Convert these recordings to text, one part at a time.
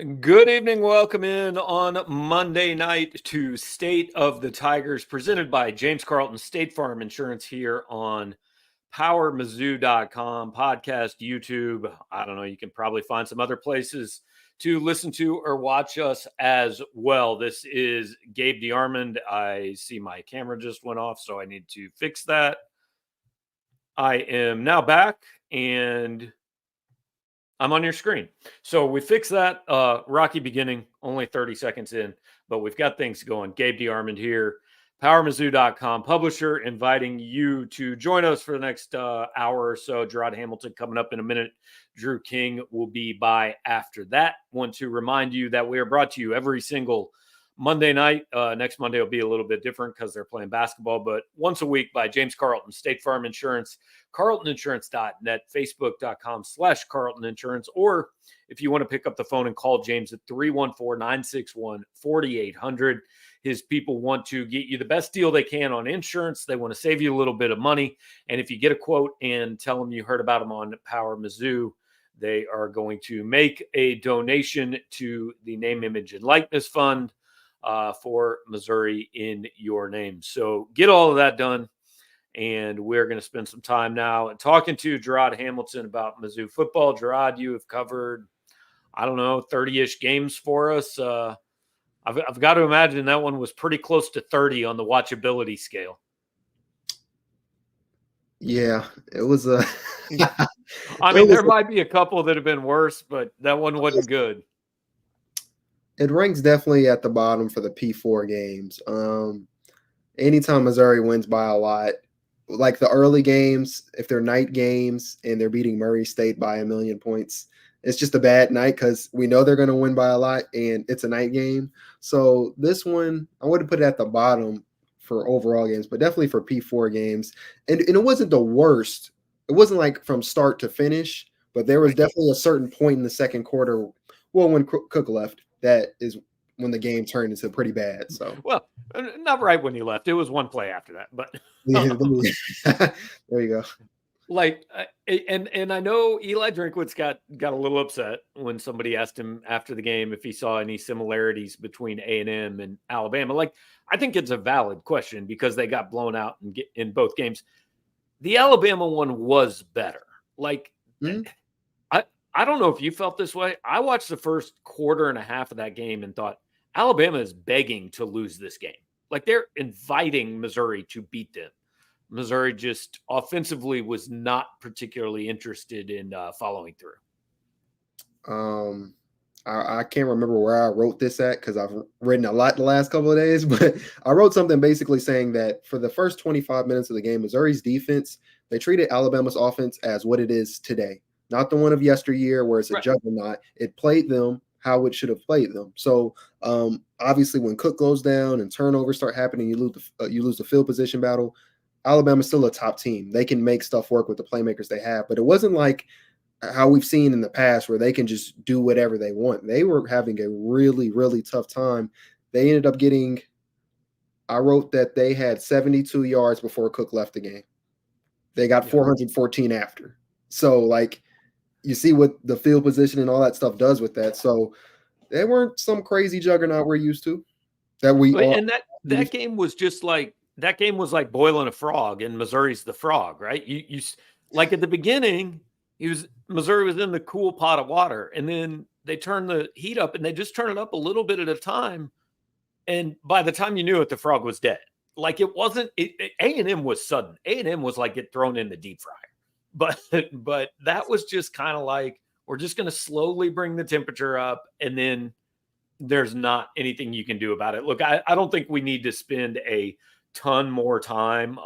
Good evening. Welcome in on Monday night to State of the Tigers, presented by James Carlton State Farm Insurance here on PowerMizzou.com, podcast, YouTube. I don't know. You can probably find some other places to listen to or watch us as well. This is Gabe DeArmond. I see my camera just went off, so I need to fix that. I am now back, and I'm on your screen. So we fixed that. Rocky beginning, only 30 seconds in, but we've got things going. Gabe DeArmond here, PowerMizzou.com publisher, inviting you to join us for the next hour or so. Gerard Hamilton coming up in a minute. Drew King will be by after that. Want to remind you that we are brought to you every single Monday night. Next Monday will be a little bit different because they're playing basketball, but once a week by James Carlton, State Farm Insurance, carltoninsurance.net, facebook.com/Carlton Insurance, or if you want to pick up the phone and call James at 314-961-4800. His people want to get you the best deal they can on insurance. They want to save you a little bit of money. And if you get a quote and tell them you heard about them on Power Mizzou, they are going to make a donation to the Name, Image, and Likeness Fund for Missouri in your name. So get all of that done. And we're going to spend some time now talking to Gerard Hamilton about Mizzou football. Gerard, you have covered, 30-ish games for us. I've got to imagine that one was pretty close to 30 on the watchability scale. Yeah, it was a. there might be a couple that have been worse, but that one wasn't good. It ranks definitely at the bottom for the P4 games. Anytime Missouri wins by a lot, like the early games, if they're night games and they're beating Murray State by 1,000,000 points, it's just a bad night because we know they're going to win by a lot and it's a night game. So this one, I wouldn't put it at the bottom for overall games, but definitely for P4 games. And it wasn't the worst. It wasn't like from start to finish, but there was definitely a certain point in the second quarter, well, when Cook left, that is when the game turned into pretty bad. So, well, not right when he left. It was one play after that, but there you go. And I know Eli Drinkwitz got a little upset when somebody asked him after the game if he saw any similarities between A&M and Alabama. I think it's a valid question because they got blown out in both games. The Alabama one was better. I don't know if you felt this way. I watched the first quarter and a half of that game and thought Alabama is begging to lose this game. They're inviting Missouri to beat them. Missouri just offensively was not particularly interested in following through. I can't remember where I wrote this at because I've written a lot the last couple of days, but I wrote something basically saying that for the first 25 minutes of the game, Missouri's defense, they treated Alabama's offense as what it is today. Not the one of yesteryear where it's a juggernaut. It played them how it should have played them. So obviously when Cook goes down and turnovers start happening, you lose the field position battle. Alabama's still a top team. They can make stuff work with the playmakers they have, but it wasn't like how we've seen in the past where they can just do whatever they want. They were having a really, really tough time. They ended up getting, I wrote that they had 72 yards before Cook left the game. They got 414 after. So you see what the field position and all that stuff does with that. So they weren't some crazy juggernaut we're used to. That game was just that game was like boiling a frog, and Missouri's the frog, right? You at the beginning, Missouri was in the cool pot of water, and then they turned the heat up, and they just turn it up a little bit at a time, and by the time you knew it, the frog was dead. It wasn't. A&M was sudden. A&M was get thrown in the deep fryer. But that was just kind of we're just going to slowly bring the temperature up, and then there's not anything you can do about it. Look, I don't think we need to spend a ton more time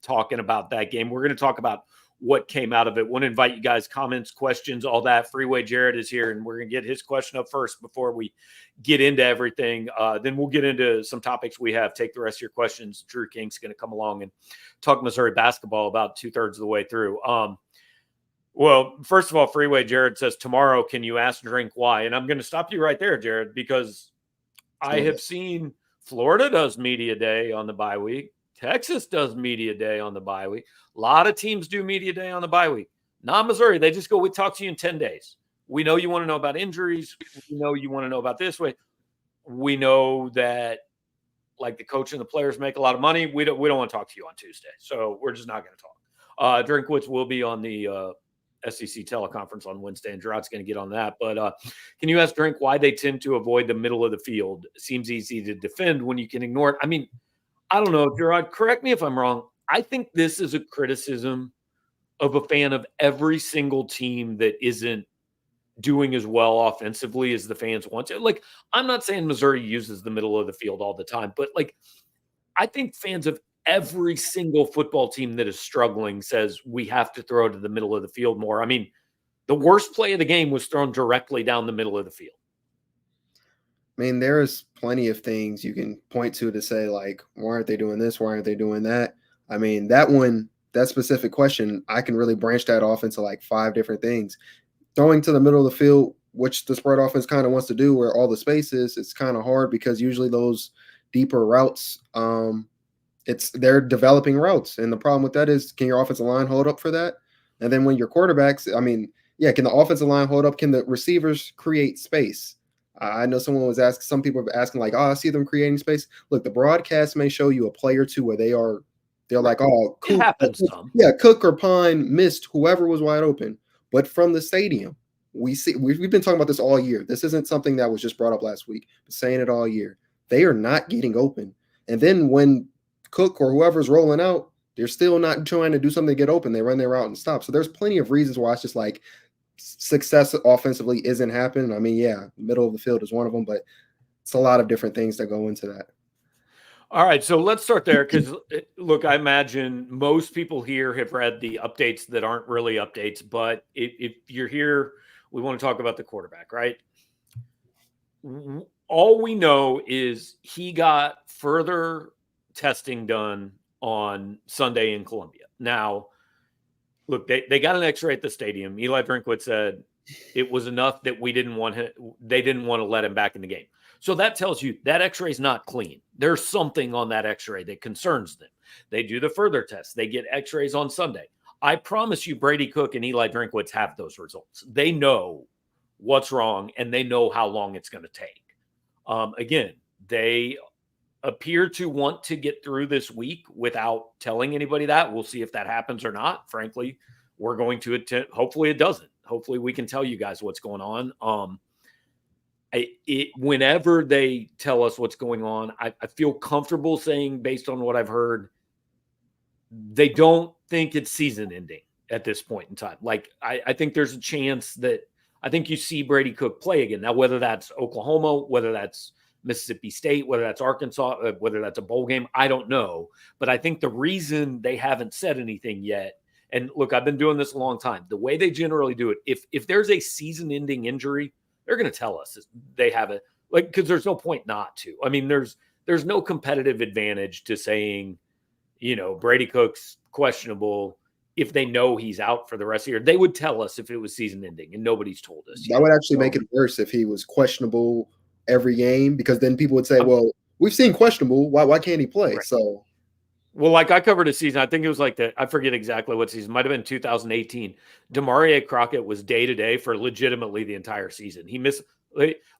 talking about that game. We're going to talk about what came out of it. Want to invite you guys, comments, questions, all that. Freeway Jared is here, and we're going to get his question up first before we get into everything. Then we'll get into some topics we have. Take the rest of your questions. Drew King's going to come along and talk Missouri basketball about 2/3 of the way through. Well, first of all, Freeway Jared says, tomorrow, can you ask Drink why? And I'm going to stop you right there, Jared, because I have seen Florida does media day on the bye week. Texas does media day on the bye week. A lot of teams do media day on the bye week. Not Missouri. They just go, we talk to you in 10 days. we know you want to know about injuries. We know you want to know about this way. We know that like the coach and the players make a lot of money. We don't want to talk to you on Tuesday. So we're just not going to talk. Drinkwitz will be on the SEC teleconference on Wednesday, and Gerard's going to get on that. But can you ask Drink why they tend to avoid the middle of the field? It seems easy to defend when you can ignore it. I mean, I don't know, Gerard, correct me if I'm wrong. I think this is a criticism of a fan of every single team that isn't doing as well offensively as the fans want to. Like, I'm not saying Missouri uses the middle of the field all the time, but like, I think fans of every single football team that is struggling says we have to throw to the middle of the field more. I mean, the worst play of the game was thrown directly down the middle of the field. I mean, there's plenty of things you can point to say, like, why aren't they doing this? Why aren't they doing that? I mean, that specific question, I can really branch that off into like 5 different things. Throwing to the middle of the field, which the spread offense kind of wants to do where all the space is, it's kind of hard because usually those deeper routes, they're developing routes. And the problem with that is, can your offensive line hold up for that? And then when your quarterbacks, I mean, yeah, can the offensive line hold up? Can the receivers create space? I know some people are asking like, oh, I see them creating space. Look, the broadcast may show you a play or two where they're like, oh, It happens some. Yeah, Cook or Pine missed whoever was wide open. But from the stadium, we've been talking about this all year. This isn't something that was just brought up last week. Been saying it all year. They are not getting open. And then when Cook or whoever's rolling out, they're still not trying to do something to get open. They run their route and stop. So there's plenty of reasons why it's just like success offensively isn't happening. I mean, yeah, middle of the field is one of them, but it's a lot of different things that go into that. All right, so let's start there because, look, I imagine most people here have read the updates that aren't really updates, but if you're here, we want to talk about the quarterback, right? All we know is he got further testing done on Sunday in Columbia. Now, look, they got an X-ray at the stadium. Eli Drinkwitz said it was enough that they didn't want to let him back in the game. So that tells you that X-ray is not clean. There's something on that X-ray that concerns them. They do the further tests. They get X-rays on Sunday. I promise you, Brady Cook and Eli Drinkwitz have those results. They know what's wrong, and they know how long it's going to take. Again, they appear to want to get through this week without telling anybody that. We'll see if that happens or not. Frankly, we're going to attempt. Hopefully it doesn't. Hopefully we can tell you guys what's going on. Whenever they tell us what's going on, I feel comfortable saying, based on what I've heard, they don't think it's season ending at this point in time. Like, I think there's a chance that I think you see Brady Cook play again. Now, whether that's Oklahoma, whether that's Mississippi State, whether that's Arkansas, whether that's a bowl game, I don't know. But I think the reason they haven't said anything yet, and look, I've been doing this a long time, the way they generally do it, if there's a season-ending injury, they're going to tell us they have it, like, because there's no point not to. I mean, there's no competitive advantage to saying, Brady Cook's questionable if they know he's out for the rest of the year. They would tell us if it was season ending, and nobody's told us. That would actually make it worse if he was questionable every game, because then people would say, well, we've seen questionable. Why can't he play? Right. So, well, like I covered a season. I think it was like I forget exactly what season. Might have been 2018. Demaria Crockett was day-to-day for legitimately the entire season. He missed,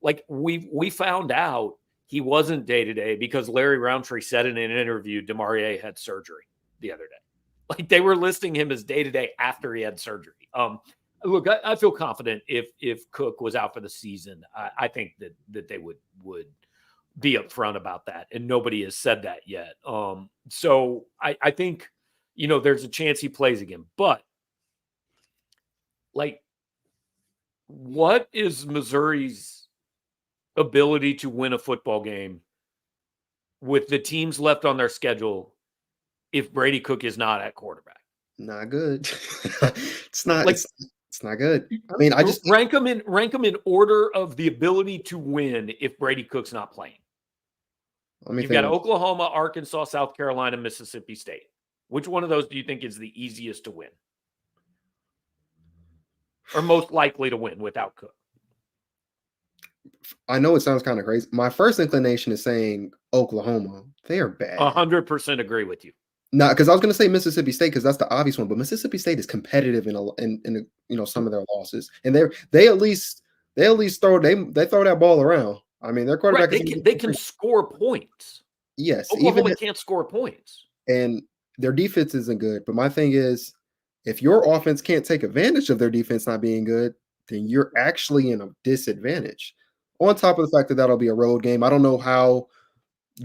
like we found out he wasn't day-to-day because Larry Roundtree said in an interview Demaria had surgery the other day. Like, they were listing him as day-to-day after he had surgery. Look, I feel confident if Cook was out for the season, I think that they would be upfront about that, and nobody has said that yet. So I think, there's a chance he plays again. But, like, what is Missouri's ability to win a football game with the teams left on their schedule if Brady Cook is not at quarterback? Not good. It's not like, it's not good. I mean, I just rank them in order of the ability to win if Brady Cook's not playing. You've got Oklahoma, Arkansas, South Carolina, Mississippi State. Which one of those do you think is the easiest to win? Or most likely to win without Cook? I know it sounds kind of crazy. My first inclination is saying Oklahoma. They are bad. 100% agree with you. No, because I was going to say Mississippi State because that's the obvious one, but Mississippi State is competitive in some of their losses, and they at least they throw that ball around. I mean, their Right. quarterback is They can score points. yes, even Oklahoma can't score points. and their defense isn't good. But my thing is, if your offense can't take advantage of their defense not being good, then you're actually in a disadvantage. On top of the fact that that'll be a road game, I don't know how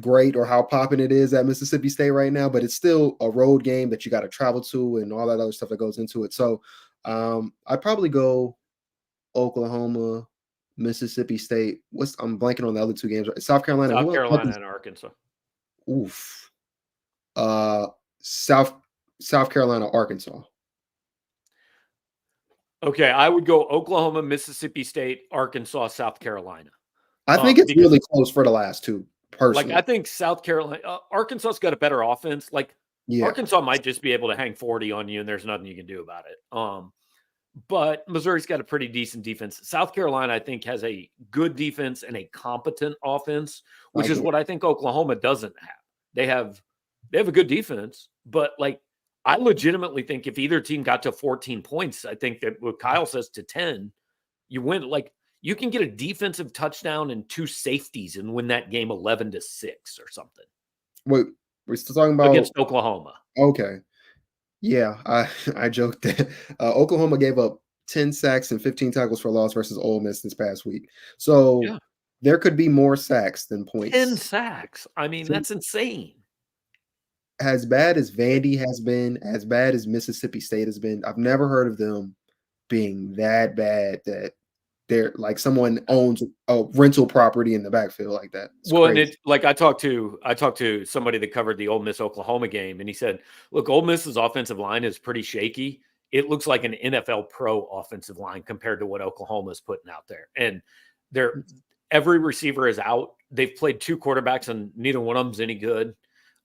great or how popping it is at Mississippi State right now, but it's still a road game that you got to travel to and all that other stuff that goes into it. So I'd probably go Oklahoma, Mississippi State. I'm blanking on the other two games. South Carolina. South Who else? Carolina and Arkansas. Oof. Uh, South Carolina, Arkansas. Okay, I would go Oklahoma, Mississippi State, Arkansas, South Carolina. I think it's really close for the last two. Personally, like I think South Carolina, Arkansas's got a better offense. Like yeah, Arkansas might just be able to hang 40 on you, and there's nothing you can do about it. But Missouri's got a pretty decent defense. South Carolina, I think, has a good defense and a competent offense, which is what I think Oklahoma doesn't have. They have a good defense, but like I legitimately think if either team got to 14 points, I think that what Kyle says to 10, you win. Like you can get a defensive touchdown and 2 safeties and win that game 11-6 or something. Wait, we're still talking about against Oklahoma. Okay. Yeah, I joked that Oklahoma gave up 10 sacks and 15 tackles for loss versus Ole Miss this past week. So there could be more sacks than points. 10 sacks. I mean, that's insane. As bad as Vandy has been, as bad as Mississippi State has been, I've never heard of them being that bad that they're like someone owns a rental property in the backfield like that. It's well, crazy. And it like I talked to somebody that covered the Ole Miss Oklahoma game, and he said, "Look, Ole Miss's offensive line is pretty shaky. It looks like an NFL pro offensive line compared to what Oklahoma is putting out there. And every receiver is out. They've played 2 quarterbacks, and neither one of them's any good.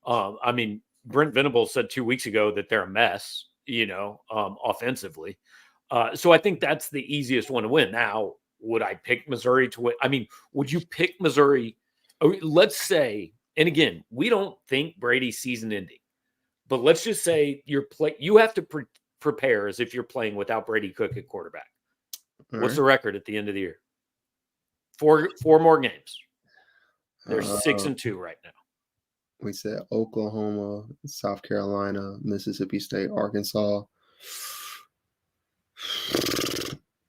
I mean, Brent Venables said 2 weeks ago that they're a mess, offensively. So I think that's the easiest one to win. Now, would I pick Missouri to win? I mean, would you pick Missouri? Let's say, and again, we don't think Brady's season ending, but let's just say you have to prepare as if you're playing without Brady Cook at quarterback. What's the record at the end of the year? 4 more games. They're 6-2 right now. We said Oklahoma, South Carolina, Mississippi State, Arkansas.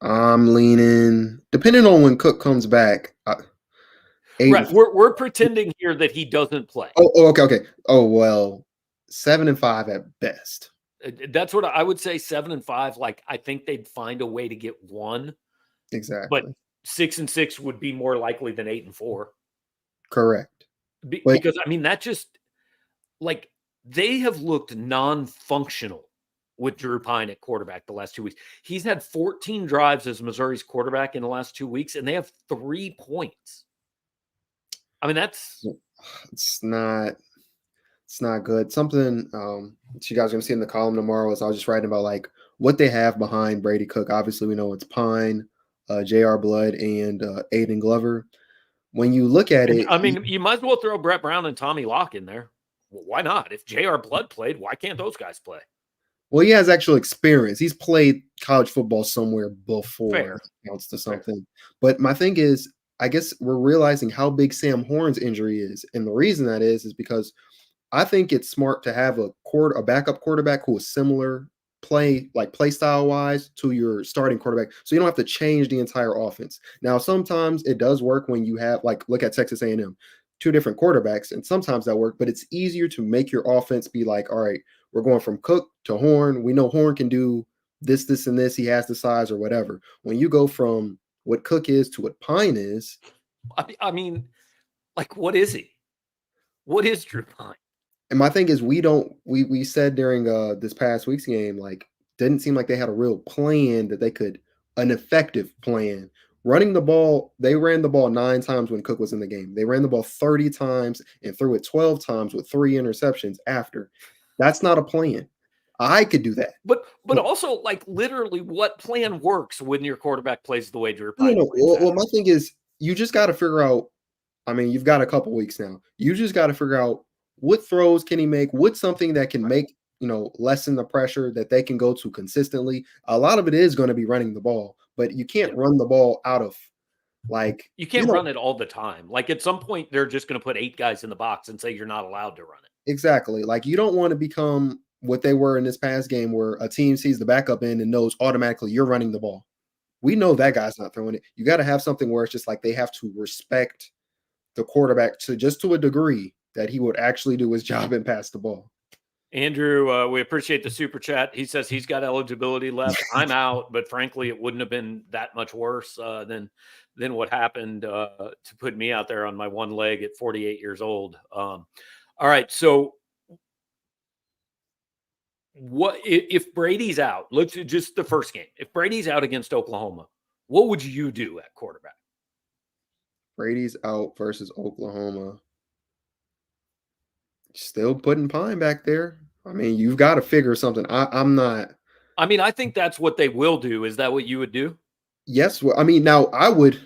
I'm leaning, depending on when Cook comes back. Right, we're pretending here that he doesn't play. Okay. Oh well, 7-5 at best. That's what I would say. 7-5. Like I think they'd find a way to get 1. Exactly. But 6-6 would be more likely than 8-4. Correct. Because I mean, that just like they have looked non-functional with Drew Pine at quarterback the last 2 weeks. He's had 14 drives as Missouri's quarterback in the last 2 weeks, and they have 3 points. I mean, it's not good. Something you guys are gonna see in the column tomorrow is I was just writing about like what they have behind Brady Cook. Obviously, we know it's Pine, J.R. Blood, and Aiden Glover. When you look at it, I mean, you might as well throw Brett Brown and Tommy Locke in there. Well, why not? If J.R. Blood played, why can't those guys play? Well, he has actual experience. He's played college football somewhere before. Fair. Counts to something. Fair. But my thing is, I guess we're realizing how big Sam Horn's injury is. And the reason that is because I think it's smart to have a backup quarterback who is similar play style wise to your starting quarterback. So you don't have to change the entire offense. Now, sometimes it does work when you have look at Texas A&M, 2 different quarterbacks, and sometimes that work, but it's easier to make your offense be like, all right, we're going from Cook to Horn. We know Horn can do this, and this. He has the size or whatever. When you go from what Cook is to what Pine is. I mean, like, what is he? What is Drew Pine? And my thing is, we said during this past week's game, didn't seem like they had a real plan an effective plan. Running the ball, they ran the ball 9 times when Cook was in the game. They ran the ball 30 times and threw it 12 times with 3 interceptions after. That's not a plan. I could do that. But also, literally, what plan works when your quarterback plays the way Drew Pine plays? Well, my thing is, you just got to figure out, I mean, you've got a couple weeks now. You just got to figure out what throws can he make? What's something that can make, lessen the pressure that they can go to consistently? A lot of it is going to be running the ball, but you can't Yep. run the ball out of like, You can't run it all the time. Like at some point, they're just going to put 8 guys in the box and say you're not allowed to run it. exactly. Like you don't want to become what they were in this past game where a team sees the backup end and knows automatically you're running the ball. We know that guy's not throwing it. You got to have something where it's just like they have to respect the quarterback to a degree that he would actually do his job and pass the ball. Andrew, we appreciate the super chat. He says he's got eligibility left. I'm out, but frankly, it wouldn't have been that much worse than what happened to put me out there on my one leg at 48 years old. All right, so what if Brady's out? Let's just the first game. If Brady's out against Oklahoma, what would you do at quarterback? Brady's out versus Oklahoma. Still putting Pine back there. I mean, you've got to figure something. I'm not. I mean, I think that's what they will do. Is that what you would do? Yes. Well, I mean, now I would.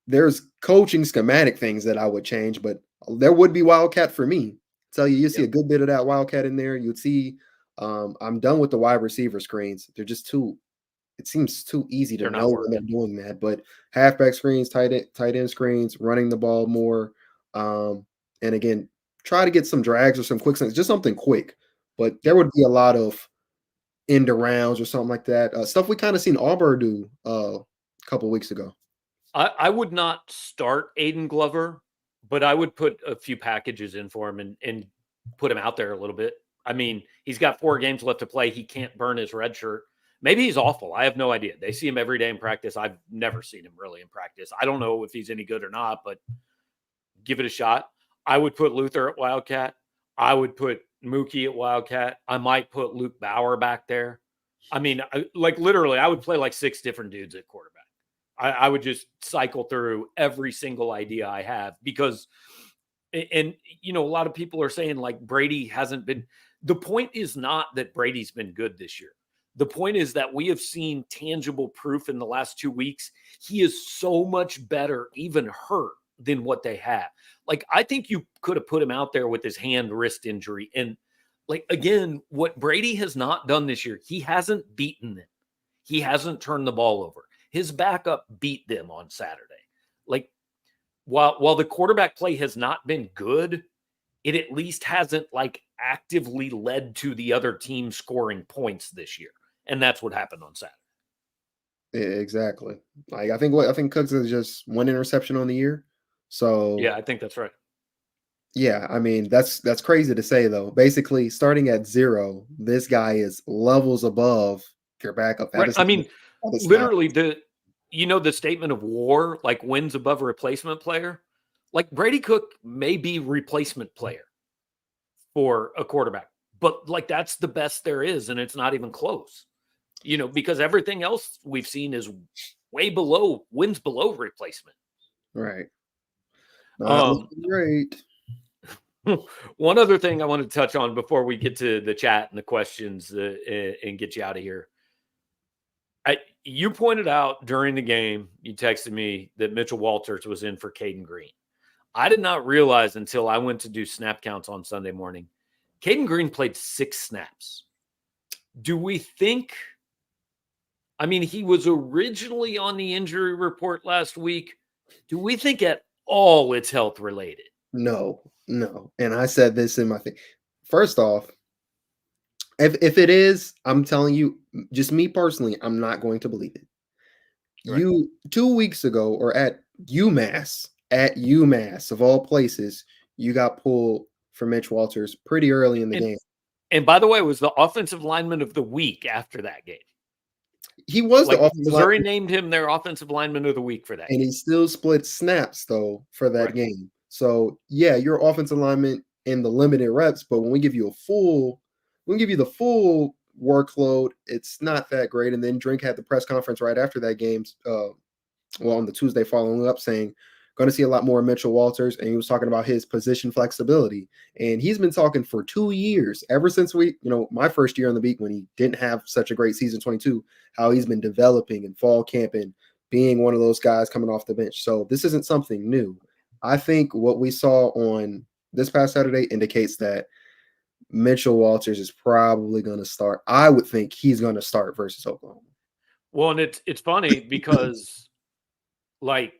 There's coaching schematic things that I would change, but there would be Wildcat for me. Tell you, see a good bit of that Wildcat in there. You'd see. I'm done with the wide receiver screens. They're just too. It seems too easy to know when they're doing that. But halfback screens, tight end screens, running the ball more, and again, try to get some drags or some quick sense, just something quick. But there would be a lot of end arounds or something like that. Stuff we kind of seen Auburn do a couple weeks ago. I would not start Aiden Glover, but I would put a few packages in for him and put him out there a little bit. I mean, he's got 4 games left to play. He can't burn his red shirt. Maybe he's awful. I have no idea. They see him every day in practice. I've never seen him really in practice. I don't know if he's any good or not, but give it a shot. I would put Luther at Wildcat. I would put Mookie at Wildcat. I might put Luke Bauer back there. I mean, literally, I would play like 6 different dudes at quarterback. I would just cycle through every single idea I have because, and a lot of people are saying like Brady hasn't been. The point is not that Brady's been good this year. The point is that we have seen tangible proof in the last 2 weeks. He is so much better, even hurt, than what they have. Like, I think you could have put him out there with his wrist injury. And like, again, what Brady has not done this year, he hasn't beaten them. He hasn't turned the ball over. His backup beat them on Saturday. Like, while the quarterback play has not been good, it at least hasn't like actively led to the other team scoring points this year. And that's what happened on Saturday. Exactly. Like I think Cooks is just 1 interception on the year. So yeah, I think that's right. Yeah, I mean that's crazy to say though. Basically, starting at 0, this guy is levels above your backup. Right. I mean, literally the statement of war, like wins above a replacement player. Like Brady Cook may be replacement player for a quarterback, but like that's the best there is, and it's not even close. Because everything else we've seen is way below, wins below replacement. Right. Great. One other thing I want to touch on before we get to the chat and the questions and get you out of here. You pointed out during the game, you texted me that Mitchell Walters was in for Caden Green. I did not realize until I went to do snap counts on Sunday morning. Caden Green played 6 snaps. Do we think, I mean, he was originally on the injury report last week. Do we think at all it's health related? No. And I said this in my thing. First off, if it is, I'm telling you, just me personally, I'm not going to believe it. Right. You 2 weeks ago, or at UMass of all places, you got pulled for Mitch Walters pretty early in the game. And by the way, it was the offensive lineman of the week after that game. He was the offensive Missouri named him their offensive lineman of the week for that. And he still split snaps though for that game. So yeah, you're offensive lineman in the limited reps, but when we give you the full workload, it's not that great. And then Drink had the press conference right after that game, on the Tuesday following up, saying going to see a lot more Mitchell Walters, and he was talking about his position flexibility. And he's been talking for 2 years, ever since my first year on the beat when he didn't have such a great season 22, how he's been developing in fall camp and being one of those guys coming off the bench. So this isn't something new. I think what we saw on this past Saturday indicates that Mitchell Walters is probably going to start. I would think he's going to start versus Oklahoma. Well, and it's funny because like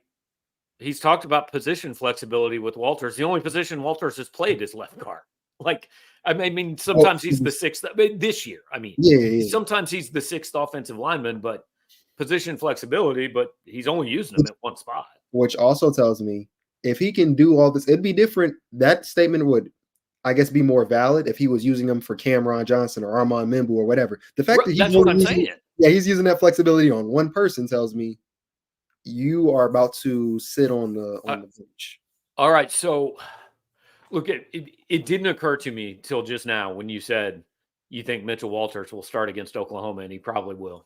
he's talked about position flexibility with Walters. The only position Walters has played is left guard. Like, I mean, sometimes he's the sixth. I mean, this year, I mean, sometimes he's the sixth offensive lineman, but position flexibility. But he's only using them at one spot. Which also tells me if he can do all this, it'd be different. That statement would, I guess, be more valid if he was using them for Cameron Johnson or Armand Mimbu or whatever. The fact that that's what I'm saying. Yeah, he's using that flexibility on one person tells me you are about to sit on the bench. All right, so look, it didn't occur to me till just now when you said you think Mitchell Walters will start against Oklahoma, and he probably will.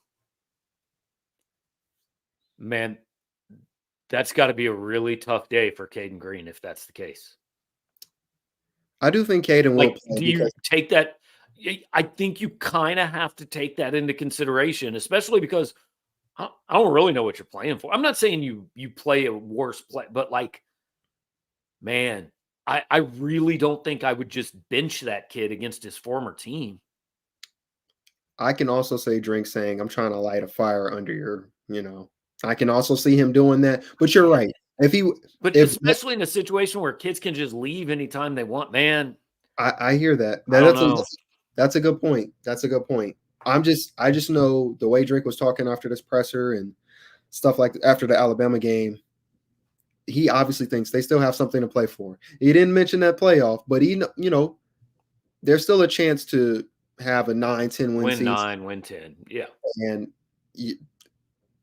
Man, that's got to be a really tough day for Caden Green if that's the case. I do think Caden will play. Do you take that? I think you kind of have to take that into consideration, especially because I don't really know what you're playing for. I'm not saying you play a worse play, but like, man, I really don't think I would just bench that kid against his former team. I can also say Drink saying, I'm trying to light a fire under your, I can also see him doing that. But you're right. Especially in a situation where kids can just leave anytime they want, man. I hear that. That's a good point. That's a good point. I just know the way Drake was talking after this presser and stuff like after the Alabama game, he obviously thinks they still have something to play for. He didn't mention that playoff, but there's still a chance to have a 9-10 win season. 9, win 10. Yeah. And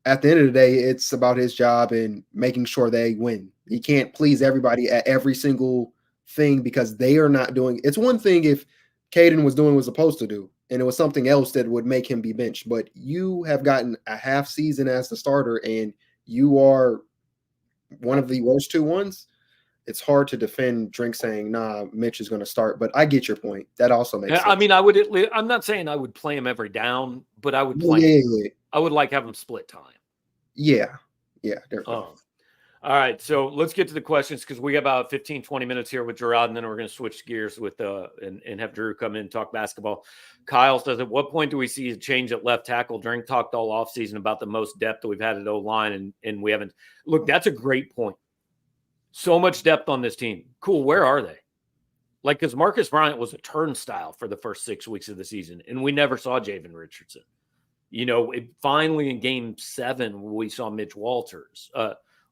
at the end of the day, it's about his job and making sure they win. He can't please everybody at every single thing because they are not doing. It's one thing if Caden was doing what he was supposed to do, and it was something else that would make him be benched. But you have gotten a half season as the starter, and you are one of the worst 2 ones. It's hard to defend Drink saying, nah, Mitch is going to start. But I get your point. That also makes sense. I mean, I'm not saying I would play him every down, but I would play him. I would like have him split time. Yeah. All right, so let's get to the questions because we got about 15, 20 minutes here with Gerard, and then we're going to switch gears with and have Drew come in and talk basketball. Kyle says, at what point do we see a change at left tackle? Drink talked all offseason about the most depth that we've had at O-line, and we haven't. Look, that's a great point. So much depth on this team. Cool, where are they? Like, because Marcus Bryant was a turnstile for the first 6 weeks of the season, and we never saw Javen Richardson. Finally in game 7, we saw Mitch Walters.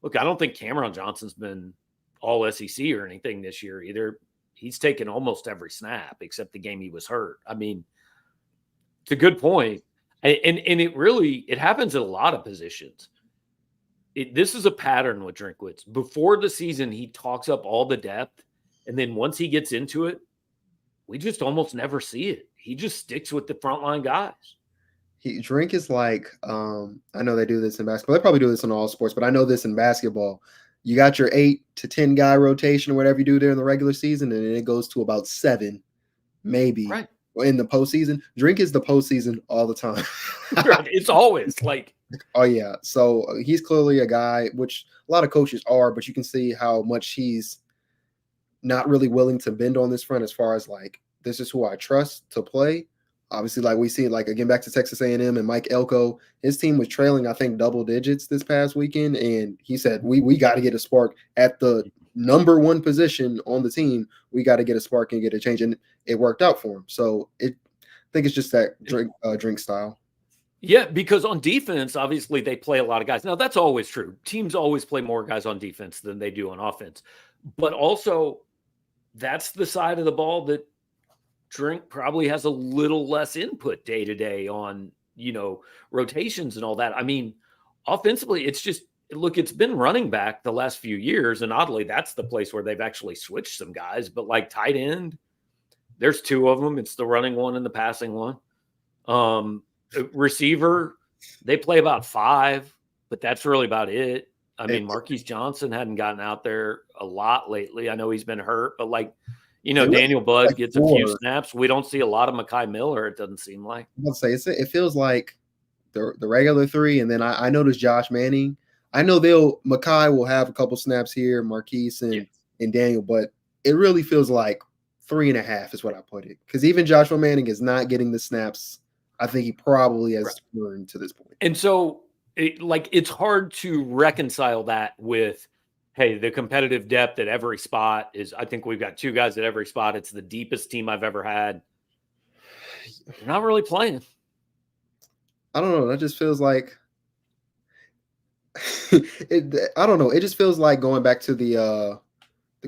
Look, I don't think Cameron Johnson's been all SEC or anything this year either. He's taken almost every snap except the game he was hurt. I mean, it's a good point. And it happens at a lot of positions. This is a pattern with Drinkwitz. Before the season, he talks up all the depth. And then once he gets into it, we just almost never see it. He just sticks with the frontline guys. Drink is like, I know they do this in basketball. They probably do this in all sports, but I know this in basketball. You got your 8 to 10 guy rotation or whatever you do there in the regular season, and then it goes to about 7, maybe, right, in the postseason. Drink is the postseason all the time. Right. It's always like. Oh, yeah. So he's clearly a guy, which a lot of coaches are, but you can see how much he's not really willing to bend on this front as far as like, this is who I trust to play. Obviously, like we see, like again, back to Texas A&M and Mike Elko, his team was trailing, I think, double digits this past weekend. And he said, we got to get a spark at the number 1 position on the team. We got to get a spark and get a change. And it worked out for him. So I think it's just that drink style. Yeah, because on defense, obviously, they play a lot of guys. Now, that's always true. Teams always play more guys on defense than they do on offense. But also, that's the side of the ball that Drink probably has a little less input day to day on, rotations and all that. I mean, offensively, it's just, look, it's been running back the last few years. And oddly, that's the place where they've actually switched some guys. But like tight end, there's 2 of them. It's the running one and the passing one. Receiver, they play about 5, but that's really about it. I mean, Marquise Johnson hadn't gotten out there a lot lately. I know he's been hurt, but like, Daniel Budd gets a few snaps. We don't see a lot of Mekhi Miller, it doesn't seem like. I'll say it feels like the regular 3, and then I noticed Josh Manning. I know Mekhi will have a couple snaps here, Marquise and Daniel, but it really feels like 3.5 is what I put it. Because even Joshua Manning is not getting the snaps I think he probably has earned to this point. And so, it's hard to reconcile that with, hey, the competitive depth at every spot is. I think we've got 2 guys at every spot. It's the deepest team I've ever had. You're not really playing. I don't know. That just feels like I don't know. It just feels like going back to the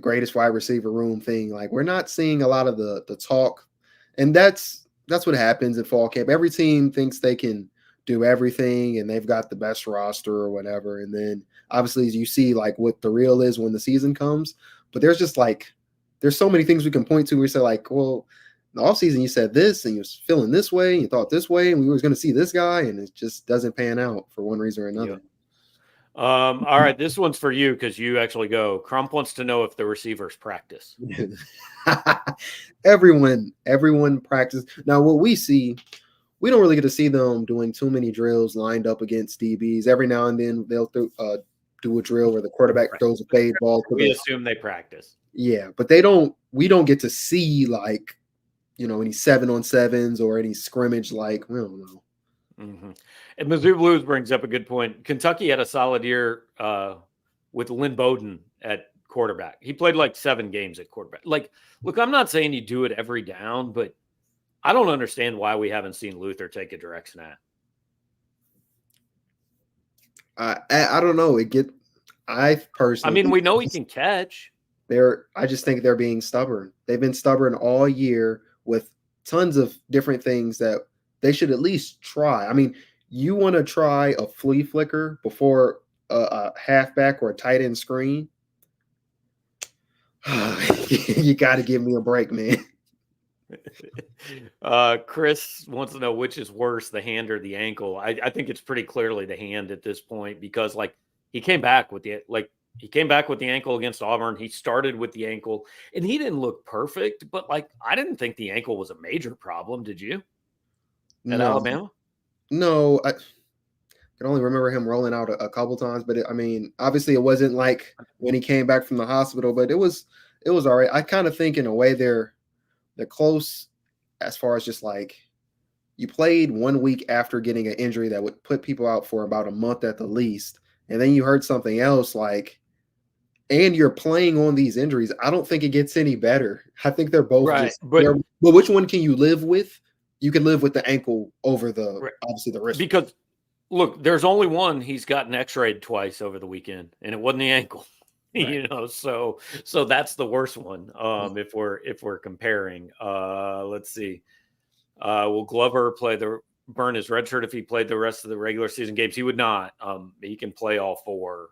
greatest wide receiver room thing. Like we're not seeing a lot of the talk, and that's what happens at fall camp. Every team thinks they can do everything, and they've got the best roster or whatever. And then obviously you see like what the real is when the season comes. But there's just like there's so many things we can point to. We say like, well, in the offseason you said this, and you was feeling this way, and you thought this way, and we was going to see this guy, and it just doesn't pan out for one reason or another. Yep. All right, this one's for you because you actually go. Crump wants to know if the receivers practice. Everyone practices. Now, what we see, we don't really get to see them doing too many drills lined up against DBs. Every now and then they'll do a drill where the quarterback throws a fade ball. We assume they practice. Yeah, but they don't. We don't get to see like, any 7-on-7s or any scrimmage. Like we don't know. Mm-hmm. And Mizzou Blues brings up a good point. Kentucky had a solid year with Lynn Bowden at quarterback. He played like 7 games at quarterback. Like, look, I'm not saying you do it every down, but I don't understand why we haven't seen Luther take a direct snap. I don't know. I personally. I mean, we know he can catch. I just think they're being stubborn. They've been stubborn all year with tons of different things that they should at least try. I mean, you want to try a flea flicker before a halfback or a tight end screen? You got to give me a break, man. Chris wants to know which is worse, the hand or the ankle. I think it's pretty clearly the hand at this point because, like, he came back with the ankle against Auburn. He started with the ankle, and he didn't look perfect, but like I didn't think the ankle was a major problem. Did you? At Alabama? No, I can only remember him rolling out a couple times, but I mean, obviously it wasn't like when he came back from the hospital, but it was all right. I kind of think in a way they're close as far as just like you played 1 week after getting an injury that would put people out for about a month at the least, and then you heard something else like, and you're playing on these injuries. I don't think it gets any better. I think they're both right, just. But which one can you live with? You can live with the ankle over obviously the wrist. Because look, there's only one he's gotten x-rayed twice over the weekend, and it wasn't the ankle. Right. So that's the worst one. If we're comparing. Let's see. Will Glover burn his red shirt if he played the rest of the regular season games? He would not. He can play all 4.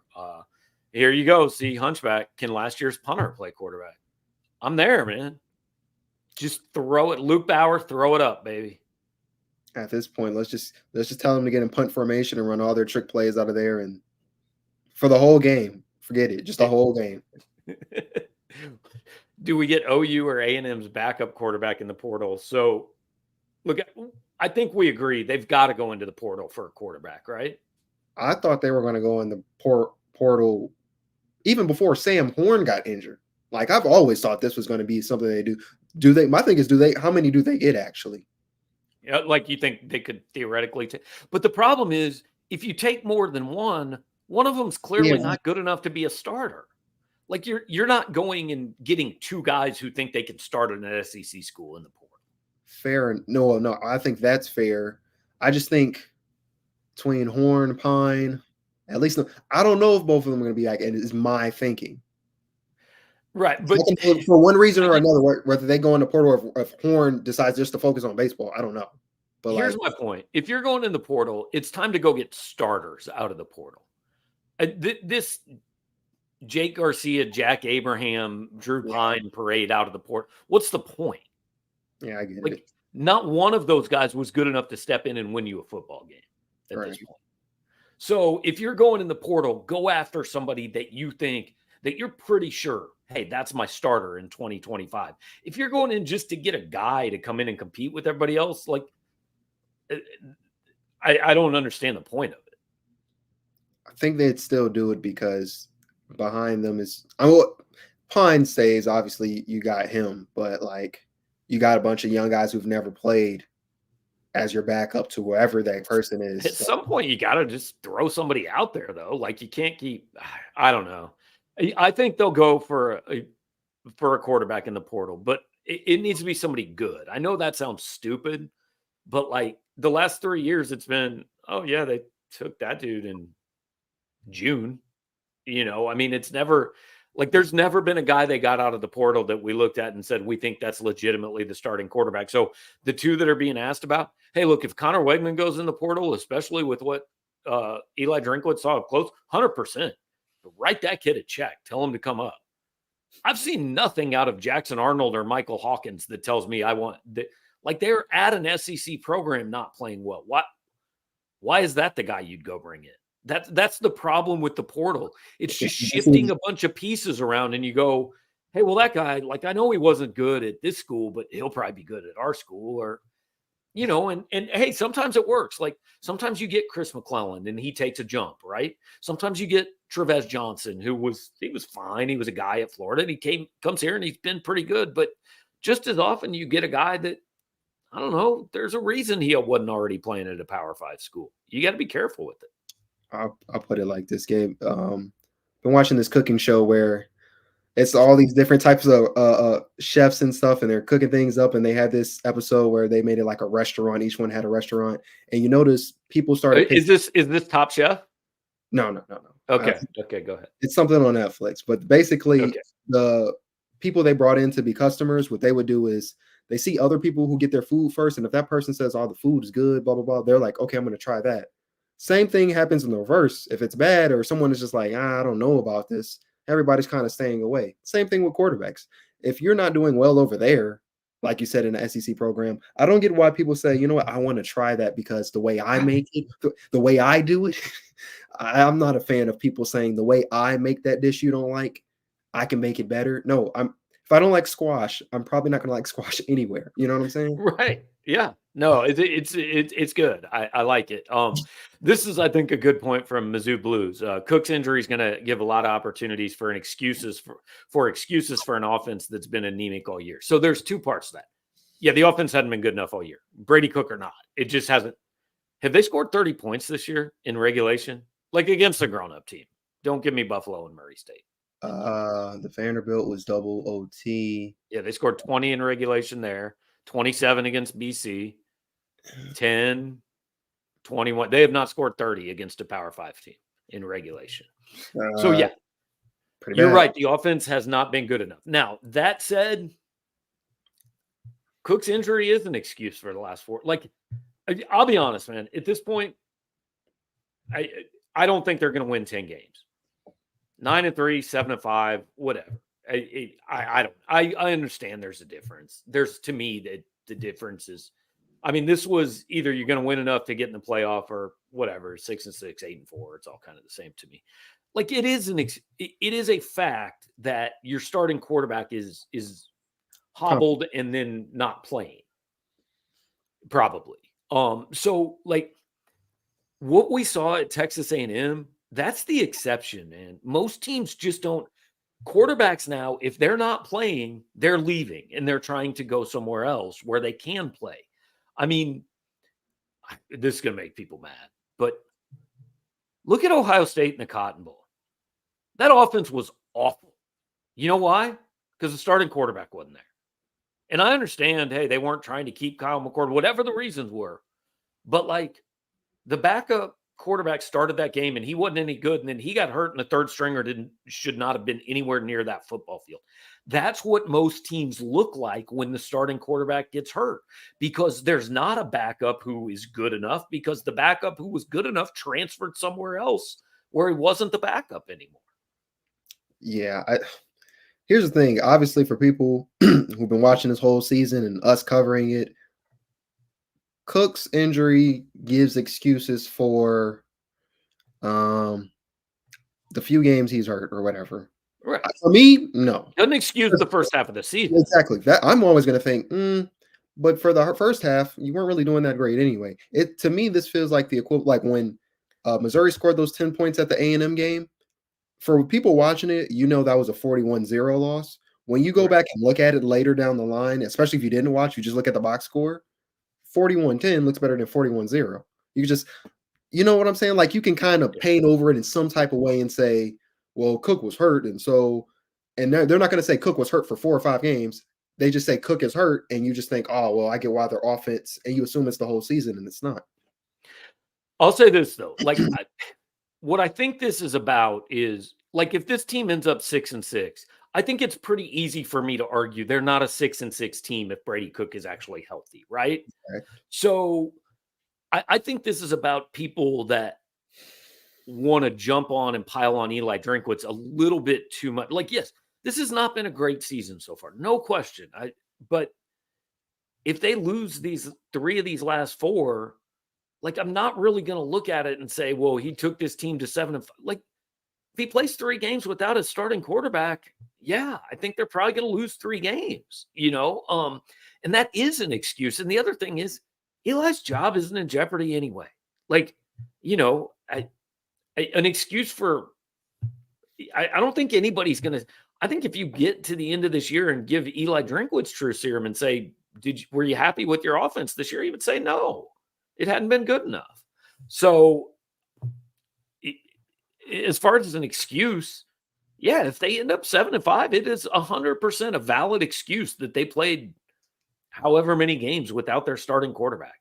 Here you go. See, Hunchback, can last year's punter play quarterback? I'm there, man. Just throw it. Luke Bauer, throw it up, baby. At this point, let's just tell them to get in punt formation and run all their trick plays out of there, and for the whole game, forget it, just the whole game. Do we get OU or A&M's backup quarterback in the portal? So, look, I think we agree they've got to go into the portal for a quarterback, right? I thought they were going to go in the portal even before Sam Horn got injured. Like I've always thought this was going to be something they do. Do they? My thing is, how many do they get actually? Yeah, like you think they could theoretically take, but the problem is if you take more than one of them's clearly not good enough to be a starter. Like you're not going and getting 2 guys who think they can start at an SEC school in the portal. Fair. No, I think that's fair. I just think between Horn, Pine, at least I don't know if both of them are going to be like, and it's my thinking. Right, but for one reason or another, whether they go in the portal or if Horn decides just to focus on baseball, I don't know. But here's my point: if you're going in the portal, it's time to go get starters out of the portal. This Jake Garcia, Jack Abraham, Drew Pine parade out of the port. What's the point? Yeah, I get it. Not one of those guys was good enough to step in and win you a football game at this point. So if you're going in the portal, go after somebody that you think that you're pretty sure, hey, that's my starter in 2025. If you're going in just to get a guy to come in and compete with everybody else, like I don't understand the point of it. I think they'd still do it because behind them is Pine stays, obviously you got him, but like you got a bunch of young guys who've never played as your backup to whoever that person is. At some point, you got to just throw somebody out there, though. Like you can't keep. I don't know. I think they'll go for a quarterback in the portal, but it needs to be somebody good. I know that sounds stupid, but like the last 3 years, it's been, oh yeah, they took that dude in June. I mean, it's never like there's never been a guy they got out of the portal that we looked at and said we think that's legitimately the starting quarterback. So the two that are being asked about, hey, look, if Connor Wegman goes in the portal, especially with what Eli Drinkwitz saw up close, 100%, write that kid a check. Tell him to come up. I've seen nothing out of Jackson Arnold or Michael Hawkins that tells me I want that. Like they're at an SEC program not playing well. Why is that the guy you'd go bring in? That's the problem with the portal. It's just shifting a bunch of pieces around, and you go, hey, well, that guy, like I know he wasn't good at this school, but he'll probably be good at our school, or and hey, sometimes it works. Like sometimes you get Chris McClellan and he takes a jump, right? Sometimes you get Trevez Johnson, he was fine. He was a guy at Florida, and he comes here and he's been pretty good. But just as often you get a guy that, I don't know, there's a reason he wasn't already playing at a Power 5 school. You got to be careful with it. I'll put it like this, Gabe. Been watching this cooking show where it's all these different types of chefs and stuff, and they're cooking things up. And they had this episode where they made it like a restaurant. Each one had a restaurant, and you notice people started. Is this Top Chef? No. Okay. Go ahead. It's something on Netflix, but basically the people they brought in to be customers, what they would do is they see other people who get their food first, and if that person says, "Oh, the food is good," blah blah blah, they're like, "Okay, I'm going to try that." Same thing happens in the reverse. If it's bad or someone is just like, I don't know about this, everybody's kind of staying away. Same thing with quarterbacks. If you're not doing well over there, like you said in the SEC program, I don't get why people say, you know what, I want to try that because the way I make it, the way I do it, I'm not a fan of people saying the way I make that dish you don't like, I can make it better. No, if I don't like squash, I'm probably not going to like squash anywhere. You know what I'm saying? Right. Yeah. No, it's good. I like it. This is, I think, a good point from Mizzou Blues. Cook's injury is going to give a lot of opportunities for excuses for an offense that's been anemic all year. So there's two parts to that. Yeah, the offense hadn't been good enough all year. Brady Cook or not, it just hasn't. Have they scored 30 points this year in regulation, like against a grown-up team? Don't give me Buffalo and Murray State. The Vanderbilt was double OT. Yeah, they scored 20 in regulation there, 27 against BC, 10, 21. They have not scored 30 against a Power 5 team in regulation. So, yeah, you're right. The offense has not been good enough. Now, that said, Cook's injury is an excuse for the last four. Like, I'll be honest, man. At this point, I don't think they're going to win 10 games. 9-3, 7-5, whatever. I understand there's a difference. To me, that the difference is, I mean, this was either you're going to win enough to get in the playoff or whatever, 6-6, 8-4. It's all kind of the same to me. Like it is a fact that your starting quarterback is hobbled and then not playing. Probably. So like what we saw at Texas A&M, that's the exception, man. Most teams just don't. Quarterbacks now, if they're not playing, they're leaving and they're trying to go somewhere else where they can play. I mean, this is going to make people mad, but look at Ohio State in the Cotton Bowl. That offense was awful. You know why? Because the starting quarterback wasn't there. And I understand, hey, they weren't trying to keep Kyle McCord, whatever the reasons were. But like the backup quarterback started that game and he wasn't any good. And then he got hurt and the third stringer should not have been anywhere near that football field. That's what most teams look like when the starting quarterback gets hurt, because there's not a backup who is good enough, because the backup who was good enough transferred somewhere else where he wasn't the backup anymore. Yeah. Here's the thing. Obviously, for people who've been watching this whole season and us covering it, Cook's injury gives excuses for the few games he's hurt or whatever. Right. For me, no. Doesn't excuse the first half of the season. Exactly. That I'm always going to think, but for the first half, you weren't really doing that great anyway. To me, this feels like the equivalent, like when Missouri scored those 10 points at the A&M game. for people watching it, that was a 41-0 loss. When you go Right. back and look at it later down the line, especially if you didn't watch, you just look at the box score, 41-10 looks better than 41-0. You just you know what I'm saying? Like, you can kind of Yeah. paint over it in some type of way and say, well, Cook was hurt, and so and they're not gonna say Cook was hurt for 4 or 5 games. They just say Cook is hurt, and you just think, "Oh, well, I get why their offense," and you assume it's the whole season, and it's not. I'll say this though, like what I think this is about is like if this team ends up 6-6, I think it's pretty easy for me to argue they're not a 6-6 team if Brady Cook is actually healthy, right? Right? So I think this is about people that want to jump on and pile on Eli Drinkwitz a little bit too much. Like, yes, this has not been a great season so far, no question. But if they lose these 3 of these last 4, like I'm not really going to look at it and say, well, he took this team to 7-5. Like, if he plays 3 games without his starting quarterback, yeah, I think they're probably going to lose 3 games, and that is an excuse. And the other thing is Eli's job isn't in jeopardy anyway. Like, an excuse for I don't think anybody's going to. I think if you get to the end of this year and give Eli Drinkwitz true serum and say, were you happy with your offense this year? He would say no, it hadn't been good enough. So as far as an excuse, yeah, if they end up 7-5, it is 100% a valid excuse that they played however many games without their starting quarterback.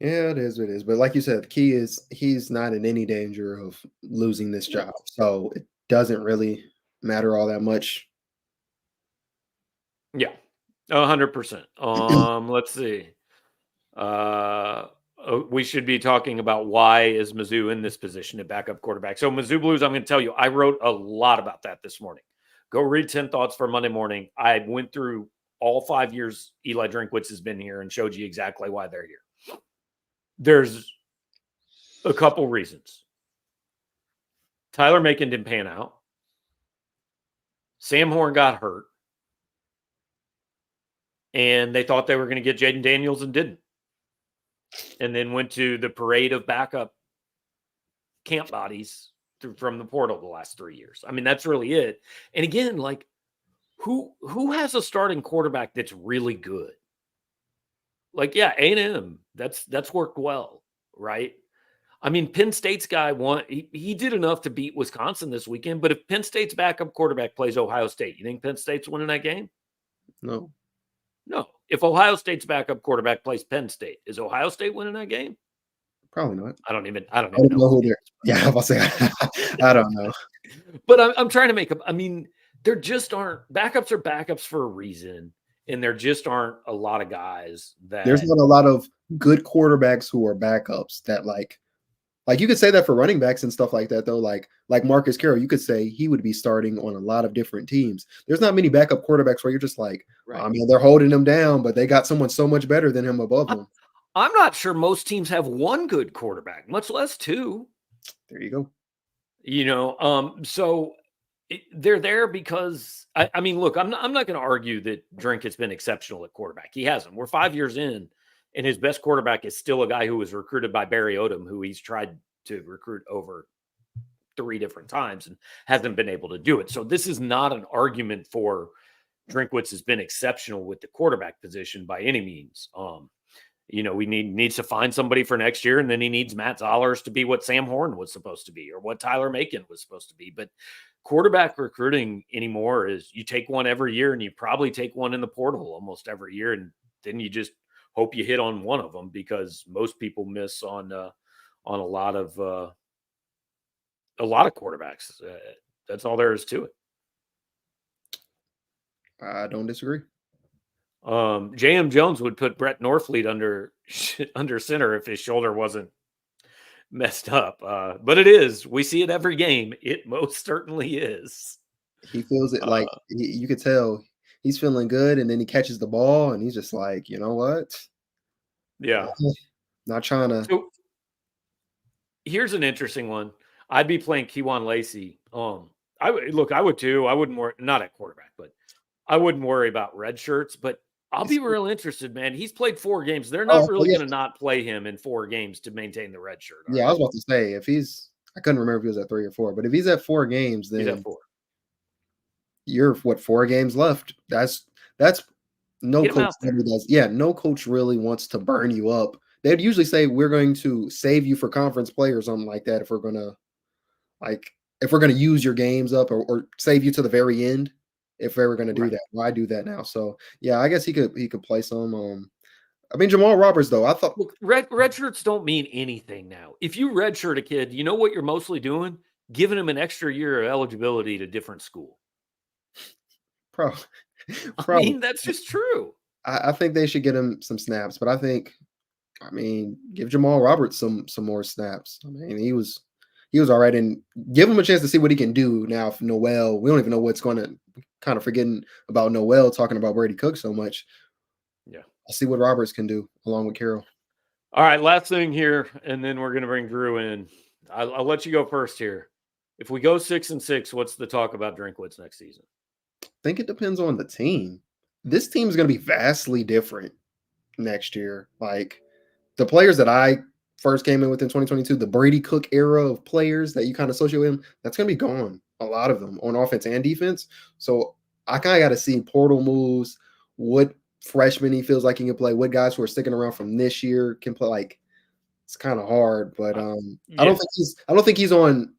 Yeah, it is what it is. But like you said, the key is he's not in any danger of losing this No. job. So it doesn't really matter all that much. Yeah, 100%. Let's see. We should be talking about why is Mizzou in this position at backup quarterback. So Mizzou Blues, I'm going to tell you, I wrote a lot about that this morning. Go read 10 Thoughts for Monday morning. I went through all 5 years Eli Drinkwitz has been here and showed you exactly why they're here. There's a couple reasons. Tyler Macon didn't pan out. Sam Horn got hurt. And they thought they were going to get Jaden Daniels and didn't. And then went to the parade of backup camp bodies from the portal the last 3 years. I mean, that's really it. And again, like who has a starting quarterback that's really good? Like, yeah, A&M, that's worked well, right? I mean, Penn State's guy he did enough to beat Wisconsin this weekend, but if Penn State's backup quarterback plays Ohio State, you think Penn State's winning that game? No. No. If Ohio State's backup quarterback plays Penn State, is Ohio State winning that game? Probably not. I don't even I know. don't know who they're. Yeah, I was say I don't know. But I'm trying to make up. I mean, there just aren't backups are backups for a reason, and there just aren't a lot of guys that There's not a lot of good quarterbacks who are backups that like you could say that for running backs and stuff like that though. Like Marcus Carroll, you could say he would be starting on a lot of different teams. There's not many backup quarterbacks where you're just like, right. I mean, they're holding him down, but they got someone so much better than him above them. I'm not sure most teams have one good quarterback, much less 2. There you go. So they're there because I mean, look, I'm not going to argue that Drink has been exceptional at quarterback. He hasn't. We're 5 years in, and his best quarterback is still a guy who was recruited by Barry Odom, who he's tried to recruit over 3 different times and hasn't been able to do it. So this is not an argument for Drinkwitz has been exceptional with the quarterback position by any means. We needs to find somebody for next year, and then he needs Matt Zollers to be what Sam Horn was supposed to be or what Tyler Macon was supposed to be. But quarterback recruiting anymore is you take one every year, and you probably take one in the portal almost every year, and then you just hope you hit on one of them because most people miss on a lot of quarterbacks. That's all there is to it. I don't disagree. J.M. Jones would put Brett Norfleet under center if his shoulder wasn't messed up. But it is. We see it every game. It most certainly is. He feels it like you could tell he's feeling good, and then he catches the ball, and he's just like, you know what? Yeah. Not trying to. So here's an interesting one. I'd be playing Kewan Lacey. I would too. I wouldn't worry, not at quarterback, but I wouldn't worry about red shirts. But I'll be real interested, man. He's played 4 games. They're not really going to not play him in 4 games to maintain the red shirt. Yeah, I was about to say if he's I couldn't remember if he was at 3 or 4, but if he's at 4 games, He's at then 4. you're what 4 games left. That's no Get him coach out there. really does. Yeah, no coach really wants to burn you up. They'd usually say we're going to save you for conference play or something like that like if we're gonna use your games up or save you to the very end. If they were gonna do Right. that, why do that now? So yeah, I guess he could play some. I mean Jamal Roberts though. I thought Look, red shirts don't mean anything now. If you redshirt a kid, you know what you're mostly doing? Giving him an extra year of eligibility to different school. pro I probably. mean, that's just true. I think they should get him some snaps, but I mean, give Jamal Roberts some more snaps. I mean, he was all right, and give him a chance to see what he can do. Now, if Noel, we don't even know what's going to kind of forgetting about Noel talking about Brady Cook so much. Yeah. I'll see what Roberts can do along with Carroll. All right, last thing here, and then we're going to bring Drew in. I'll let you go first here. If we go 6-6, what's the talk about Drinkwitz next season? I think it depends on the team. This team is going to be vastly different next year. Like the players that I first came in with in 2022, the Brady Cook era of players that you kind of associate with him, that's going to be gone. A lot of them on offense and defense. So I kind of got to see portal moves, what freshmen he feels like he can play, what guys who are sticking around from this year can play. Like it's kind of hard, but I don't Yeah. think he's on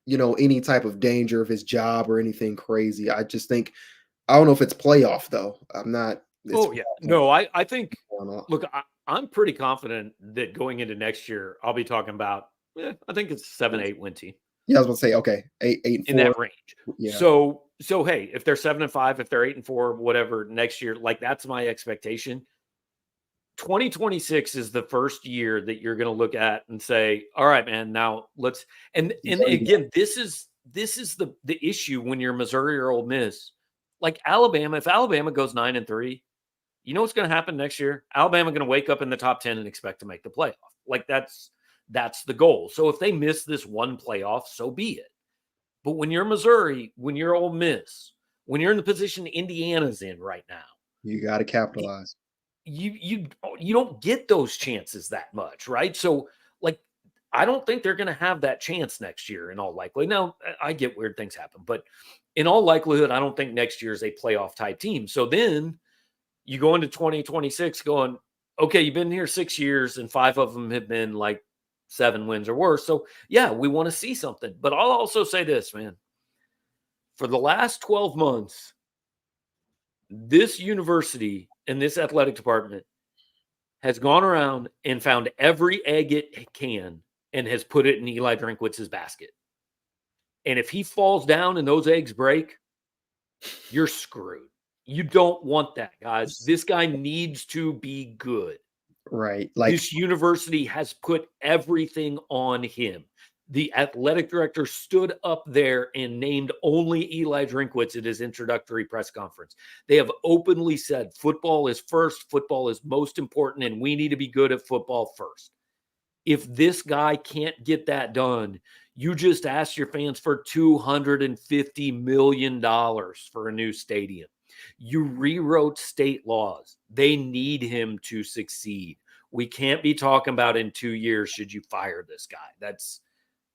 any type of danger of his job or anything crazy. I don't know if it's playoff though. I'm not. It's Oh, yeah. No, I think, going on. look, I'm pretty confident that going into next year, I'll be talking about, I think it's 7-8 win team Yeah, I was going to say okay, 8 and in 4. that range. Yeah, So hey, if they're 7-5, if they're 8-4, whatever next year, like that's my expectation. 2026 is the first year that you're going to look at and say, all right, man, now let's, and again, this is the issue when you're Missouri or Ole Miss. Like Alabama, if Alabama goes 9-3, you know what's going to happen next year? Alabama going to wake up in the top 10 and expect to make the playoff. Like that's the goal. So if they miss this one playoff, so be it. But when you're Missouri, when you're Ole Miss, when you're in the position Indiana's in right now, you got to capitalize. you don't get those chances that much, right? So like I don't think they're going to have that chance next year in all likelihood. Now, I get weird things happen, but in all likelihood, I don't think next year is a playoff type team. So then you go into 2026 going, okay, you've been here 6 years and 5 of them have been like 7 wins or worse. So yeah, we want to see something. But I'll also say this, man. For the last 12 months, this university and this athletic department has gone around and found every egg it can and has put it in Eli Drinkwitz's basket. And if he falls down and those eggs break, you're screwed. You don't want that, guys. This guy needs to be good. Right. Like This university has put everything on him. The athletic director stood up there and named only Eli Drinkwitz at his introductory press conference. They have openly said football is first, football is most important, and we need to be good at football first. If this guy can't get that done, you just asked your fans for $250 million for a new stadium. You rewrote state laws. They need him to succeed. We can't be talking about in 2 years, should you fire this guy?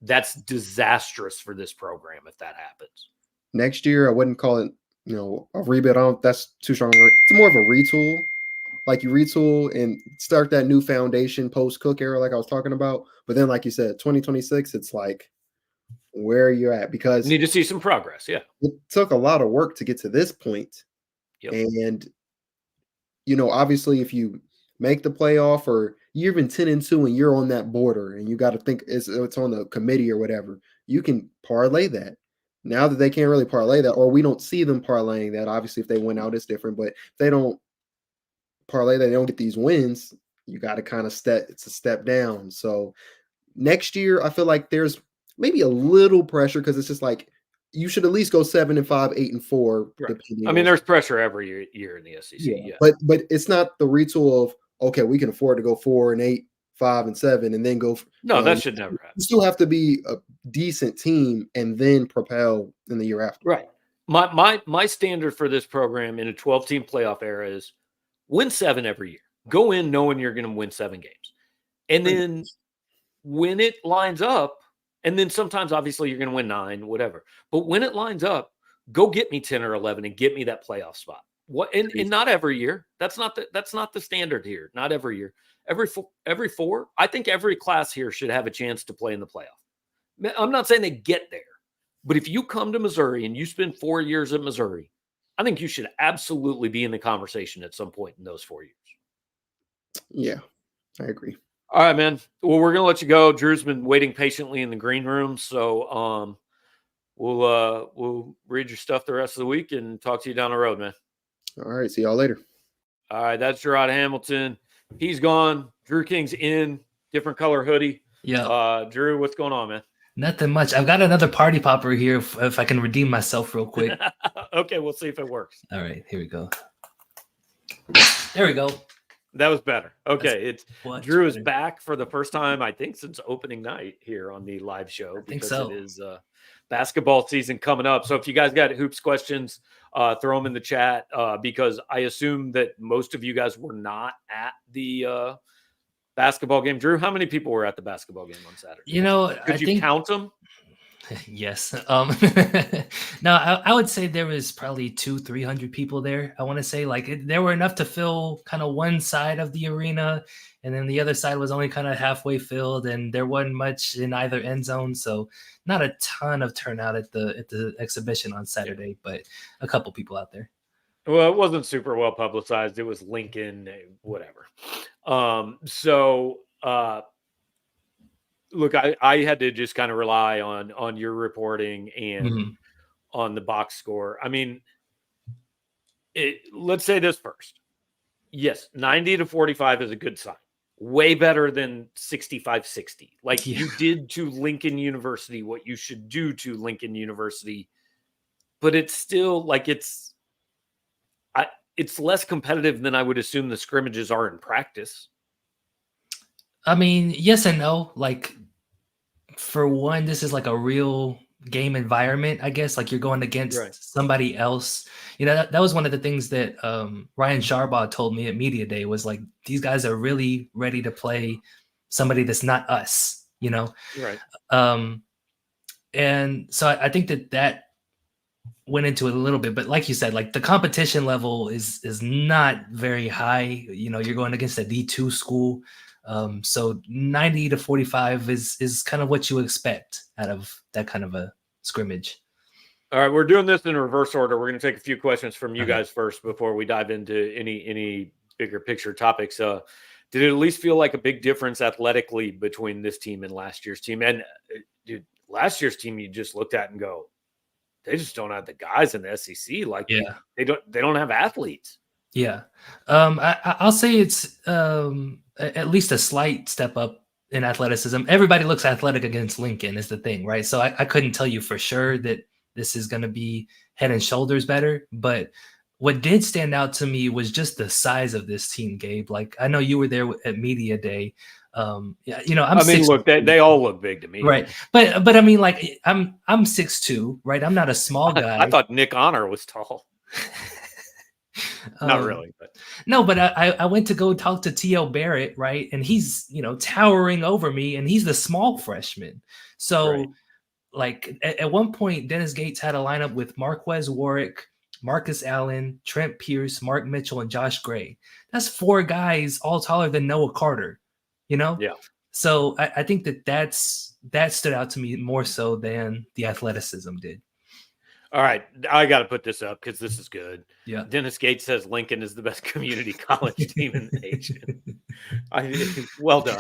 That's disastrous for this program if that happens. next year, I wouldn't call it, a rebuild. That's too strong. It's more of a retool. Like you retool and start that new foundation post Cook era, like I was talking about. But then, like you said, 2026, it's like where you're at because Need to see some progress. Yeah. it took a lot of work to get to this point. Yep. And obviously, if you make the playoff or you're even 10-2 and you're on that border and you got to think it's on the committee or whatever, you can parlay that. Now that they can't really parlay that, or we don't see them parlaying that. Obviously, if they win out, it's different. But if they don't parlay that, they don't get these wins, you got to kind of it's a step down. So next year, I feel like there's maybe a little pressure because it's just like you should at least go 7-5, 8-4. Right. I mean, there's pressure every year in the SEC. Yeah. But it's not the retool of okay, we can afford to go 4-8, 5-7, and then go. No, that should never happen. You still have to be a decent team and then propel in the year after. Right. My standard for this program in a 12-team playoff era is win 7 every year. Go in knowing you're going to win 7 games. And then when it lines up, And then sometimes, obviously, you're going to win 9, whatever. But when it lines up, go get me 10 or 11 and get me that playoff spot. What? And not every year. That's not the standard here. Not every year. Every 4. I think every class here should have a chance to play in the playoff. I'm not saying they get there, but if you come to Missouri and you spend 4 years at Missouri, I think you should absolutely be in the conversation at some point in those 4 years. Yeah, I agree. All right, man. Well, we're gonna let you go. Drew's been waiting patiently in the green room, so we'll read your stuff the rest of the week and talk to you down the road, man. All right, see y'all later. All right, that's Gerard Hamilton. He's gone. Drew King's in, different color hoodie. Yeah. Drew, what's going on, man? Nothing much. I've got another party popper here if I can redeem myself real quick. Okay, we'll see if it works. All right, here we go. There we go. That was better. Okay, Drew is better. back for the first time, I think, since opening night here on the live show. Because it is basketball season coming up. So if you guys got hoops questions, throw them in the chat because I assume that most of you guys were not at the basketball game. Drew, how many people were at the basketball game on Saturday? You know, Could you count them? Yes. No, I would say there was probably 200-300 people there. I want to say there were enough to fill kind of one side of the arena, and then the other side was only kind of halfway filled, and there wasn't much in either end zone. So not a ton of turnout at the exhibition on Saturday, but a couple people out there. Well, it wasn't super well publicized. It was Lincoln, whatever. Look, I had to just kind of rely on your reporting and on the box score. I mean, let's say this first. Yes, 90-45 is a good sign. Way better than 65-60. You did to Lincoln University what you should do to Lincoln University, but it's still it's less competitive than I would assume the scrimmages are in practice. I mean, yes and no. For one, this is a real game environment, I guess. You're going against somebody else. That was one of the things that Ryan Sharbaugh told me at Media Day was these guys are really ready to play somebody that's not us, Right. And so I think that went into it a little bit, but like you said, the competition level is not very high. You're going against a D2 school. So 90-45 is kind of what you expect out of that kind of a scrimmage. All right, we're doing this in reverse order. We're going to take a few questions from you guys first before we dive into any bigger picture topics. Did it at least feel like a big difference athletically between this team and last year's team? And dude, last year's team, you just looked at and go, they just don't have the guys in the SEC. They don't have athletes. Yeah. I'll say it's at least a slight step up in athleticism. Everybody looks athletic against Lincoln is the thing, right? So I couldn't tell you for sure that this is going to be head and shoulders better. But what did stand out to me was just the size of this team, Gabe. I know you were there at Media Day. Look, they all look big to me, right? But I mean, I'm 6'2", right? I'm not a small guy. I thought Nick Honor was tall. Not really, but no. But I went to go talk to T.O. Barrett, right? And he's towering over me, and he's the small freshman. So at one point, Dennis Gates had a lineup with Marquez Warwick, Marcus Allen, Trent Pierce, Mark Mitchell, and Josh Gray. That's 4 guys all taller than Noah Carter. Yeah. So I think that stood out to me more so than the athleticism did. All right, I got to put this up because this is good. Yeah. Dennis Gates says Lincoln is the best community college team in the nation. Well done.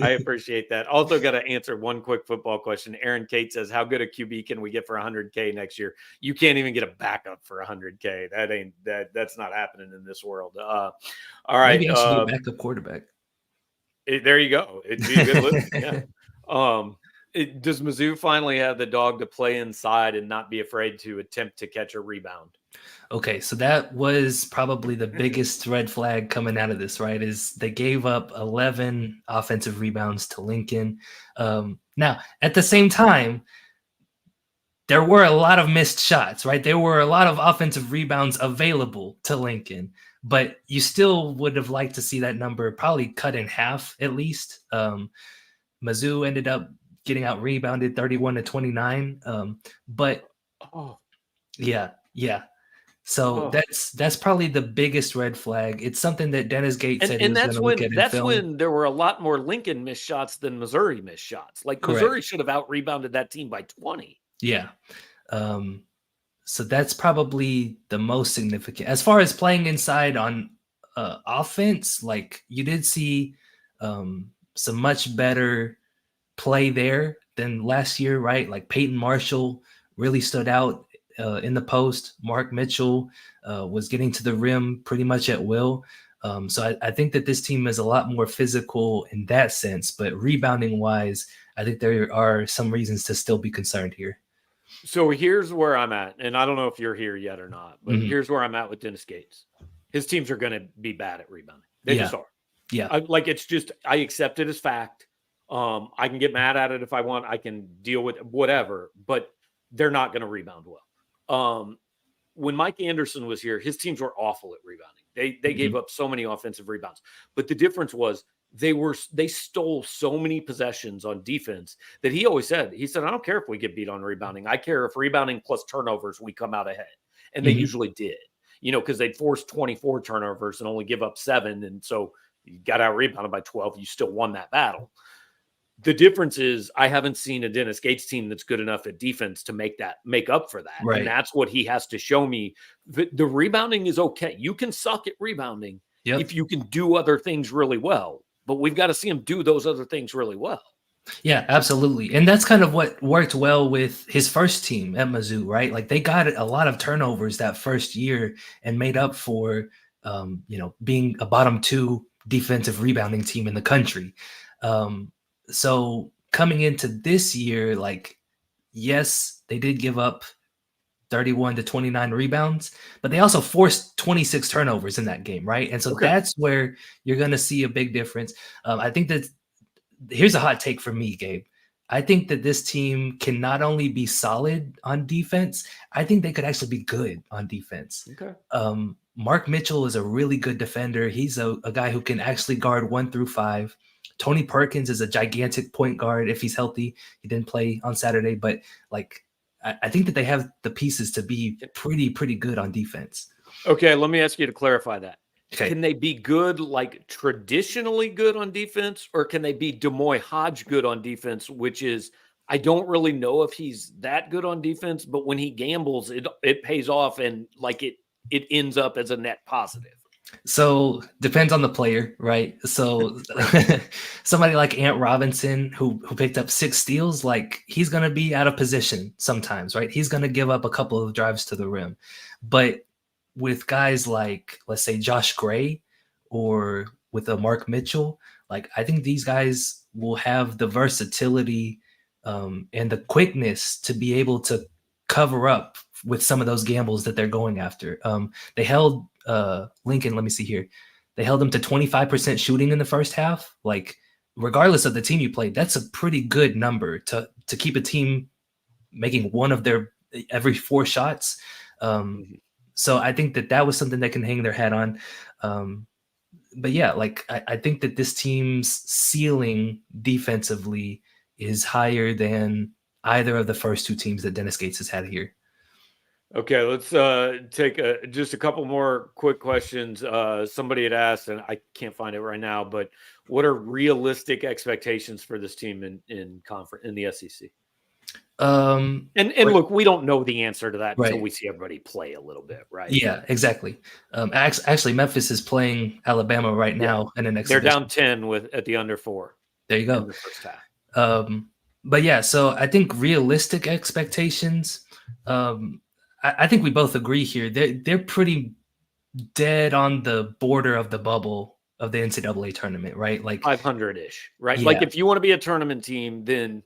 I appreciate that. Also got to answer one quick football question. Aaron Kate says, how good a QB can we get for $100K next year? You can't even get a backup for $100K. That's not happening in this world. All right. Maybe I should be a backup quarterback. There you go. It'd be a good listen. Yeah. Does Mizzou finally have the dog to play inside and not be afraid to attempt to catch a rebound? Okay, so that was probably the biggest red flag coming out of this, right? Is they gave up 11 offensive rebounds to Lincoln. Now, at the same time, there were a lot of missed shots, right? There were a lot of offensive rebounds available to Lincoln, but you still would have liked to see that number probably cut in half at least. Mizzou ended up getting out rebounded 31-29. But Oh, yeah. So oh. that's probably the biggest red flag. It's something that Dennis Gates said he And was going to look at in that's film. when there were a lot more Lincoln missed shots than Missouri missed shots. Like Correct. Missouri should have out rebounded that team by 20. Yeah. So that's probably the most significant. As far as playing inside on offense, like you did see some much better play there than last year, right? Like Peyton Marshall really stood out in the post. Mark Mitchell was getting to the rim pretty much at will. So I think that this team is a lot more physical in that sense, but rebounding wise, I think there are some reasons to still be concerned here. So here's where I'm at, and I don't know if you're here yet or not, but here's where I'm at with Dennis Gates. His teams are going to be bad at rebounding. They just are. Yeah. It's just, I accept it as fact. I can get mad at it if I want. I can deal with whatever, but they're not going to rebound well. When Mike Anderson was here, his teams were awful at rebounding. They gave up so many offensive rebounds, but the difference was they stole so many possessions on defense that he said, I don't care if we get beat on rebounding. I care if rebounding plus turnovers, we come out ahead. And they usually did, because they'd force 24 turnovers and only give up 7. And so you got out rebounded by 12. You still won that battle. The difference is I haven't seen a Dennis Gates team that's good enough at defense to make up for that. Right. And that's what he has to show me. The rebounding is okay. You can suck at rebounding if you can do other things really well. But we've got to see him do those other things really well. Yeah, absolutely. And that's kind of what worked well with his first team at Mizzou, right? Like they got a lot of turnovers that first year and made up for, being a bottom 2 defensive rebounding team in the country. So coming into this year, like, yes, they did give up 31-29 rebounds, but they also forced 26 turnovers in that game, right? And so that's where you're going to see a big difference. I think that here's a hot take for me, Gabe. I think that this team can not only be solid on defense, I think they could actually be good on defense. Okay. Mark Mitchell is a really good defender. He's a guy who can actually guard 1 through 5. Tony Perkins is a gigantic point guard if he's healthy. He didn't play on Saturday, but like I think that they have the pieces to be pretty good on defense. Okay, let me ask you to clarify that. Okay. Can they be good, like traditionally good on defense, or can they be DeMoy Hodge good on defense, which is, I don't really know if he's that good on defense, but when he gambles, it pays off and like it ends up as a net positive. So depends on the player, right? So somebody like Ant Robinson who picked up 6 steals, like he's going to be out of position sometimes, right? He's going to give up a couple of drives to the rim. But with guys like, let's say Josh Gray or with a Mark Mitchell, like I think these guys will have the versatility and the quickness to be able to cover up with some of those gambles that they're going after. They held Lincoln, let me see here. They held them to 25% shooting in the first half. Like, regardless of the team you played, that's a pretty good number to keep a team making one of their every 4 shots. So I think that was something they can hang their hat on. But yeah, like I think that this team's ceiling defensively is higher than either of the first 2 teams that Dennis Gates has had here. Okay, let's take just a couple more quick questions. Somebody had asked, and I can't find it right now, but what are realistic expectations for this team in the SEC? And look, we don't know the answer to that until we see everybody play a little bit, right? Yeah, exactly. Actually, Memphis is playing Alabama right now in the next. They're down 10 at the under 4. There you go. In the first half. But yeah, so I think realistic expectations. I think we both agree here. They're pretty dead on the border of the bubble of the NCAA tournament, right? Like 500-ish, right? Yeah. Like if you want to be a tournament team, then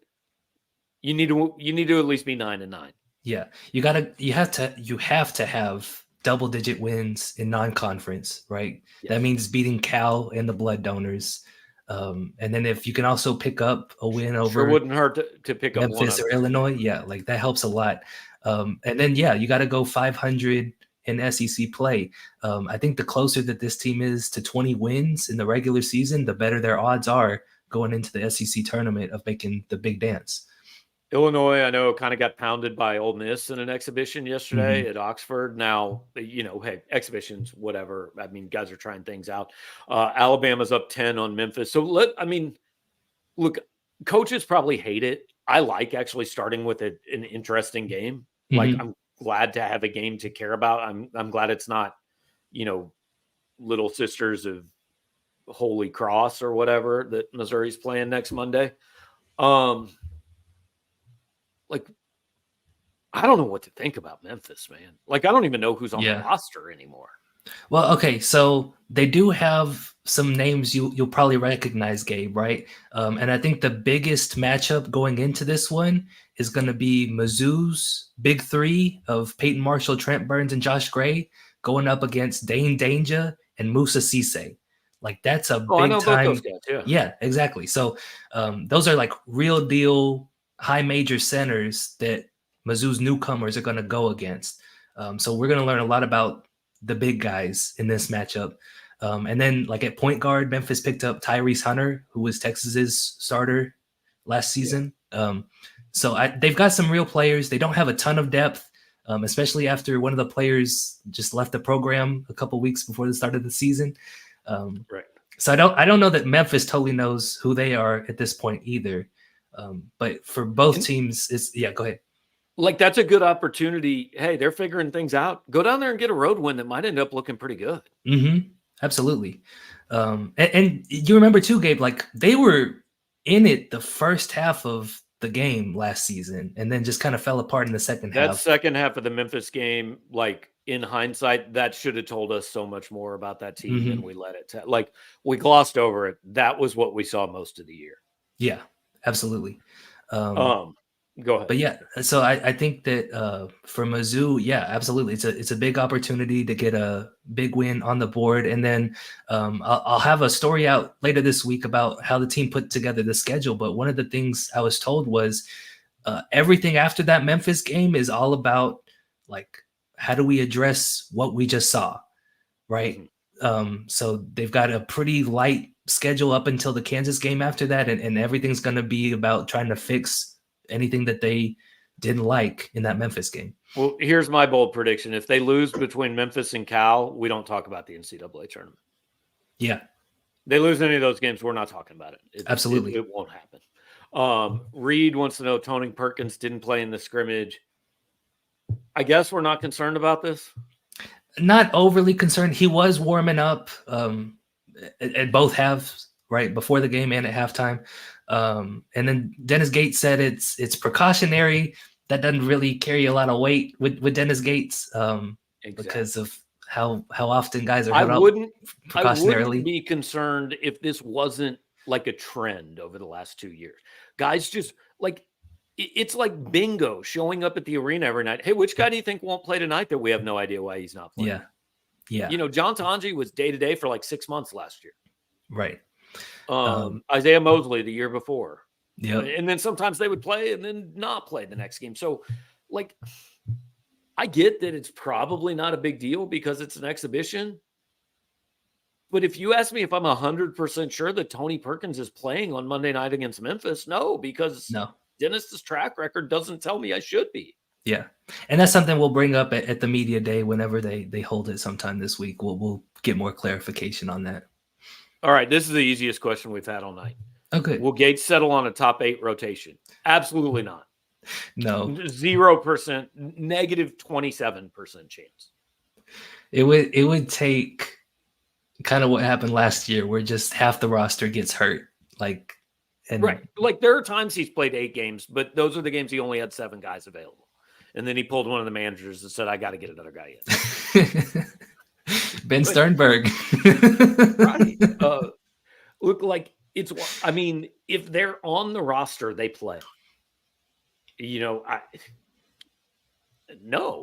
you need to at least be 9-9. Yeah, you have to have double-digit wins in non-conference, right? Yes. That means beating Cal and the Blood Donors. And then if you can also pick up a win over, sure wouldn't hurt to pick up Memphis or Illinois, yeah, like that helps a lot. And then you got to go 500 in SEC play. I think the closer that this team is to 20 wins in the regular season, the better their odds are going into the SEC tournament of making the big dance. Illinois, I know, kind of got pounded by Ole Miss in an exhibition yesterday at Oxford. Now, hey, exhibitions, whatever. I mean, guys are trying things out. Alabama's up 10 on Memphis. So look, coaches probably hate it. I like actually starting with an interesting game. Like, I'm glad to have a game to care about. I'm glad it's not, Little Sisters of Holy Cross or whatever that Missouri's playing next Monday. Like, I don't know what to think about Memphis, man. Like, I don't even know who's on the roster anymore. Well, okay, so they do have some names you'll probably recognize, Gabe, right? And I think the biggest matchup going into this one is going to be Mizzou's big three of Peyton Marshall, Trent Burns, and Josh Gray going up against Dane Danger and Musa Cisse. Like, that's a big I know time. both those guys, yeah, exactly. So those are like real deal high major centers that Mizzou's newcomers are going to go against. So we're going to learn a lot about the big guys in this matchup. And then, like, at point guard, Memphis picked up Tyrese Hunter, who was Texas's starter last season. So they've got some real players. They don't have a ton of depth, especially after one of the players just left the program a couple weeks before the start of the season. Right. So I don't know that Memphis totally knows who they are at this point either. But for both teams, go ahead. Like, that's a good opportunity. Hey, they're figuring things out. Go down there and get a road win that might end up looking pretty good. Absolutely. And you remember too, Gabe, like, they were in it the first half of the game last season and then just kind of fell apart in the second half. That second half of the Memphis game, like, in hindsight, that should have told us so much more about that team than we let it. Like, we glossed over it. That was what we saw most of the year. Yeah, absolutely. Go ahead. But yeah, so I think that for Mizzou, yeah, absolutely, it's a big opportunity to get a big win on the board, and then I'll have a story out later this week about how the team put together the schedule. But one of the things I was told was everything after that Memphis game is all about, like, how do we address what we just saw, right? So they've got a pretty light schedule up until the Kansas game after that, and everything's going to be about trying to fix anything that they didn't like in that Memphis game. Well, here's my bold prediction. If they lose between Memphis and Cal, we don't talk about the NCAA tournament. Yeah. They lose any of those games, we're not talking about it. Absolutely. It won't happen. Reed wants to know, Tony Perkins didn't play in the scrimmage. I guess we're not concerned about this. Not overly concerned. He was warming up at both halves, right, before the game and at halftime. And then Dennis Gates said it's precautionary. That doesn't really carry a lot of weight with Dennis Gates because of how often guys are held up precautionarily. I wouldn't be concerned if this wasn't like a trend over the last 2 years. Guys just, like, it's like bingo showing up at the arena every night. Hey, which guy do you think won't play tonight that we have no idea why he's not playing? Yeah. John Tanji was day-to-day for like 6 months last year. Right. Isaiah Mosley the year before. Yeah. And then sometimes they would play and then not play the next game. So, like, I get that it's probably not a big deal because it's an exhibition. But if you ask me if I'm 100% sure that Tony Perkins is playing on Monday night against Memphis, no, because Dennis's track record doesn't tell me I should be. Yeah. And that's something we'll bring up at the media day whenever they hold it sometime this week. We'll get more clarification on that. All right. This is the easiest question we've had all night. Okay. Will Gates settle on a top 8 rotation? Absolutely not. No. 0%, negative 27% chance. It would take kind of what happened last year where just half the roster gets hurt. Like, right. Like, there are times he's played 8 games, but those are the games he only had 7 guys available. And then he pulled one of the managers and said, I got to get another guy in. Ben Sternberg. Right. Look, like, if they're on the roster, they play. No,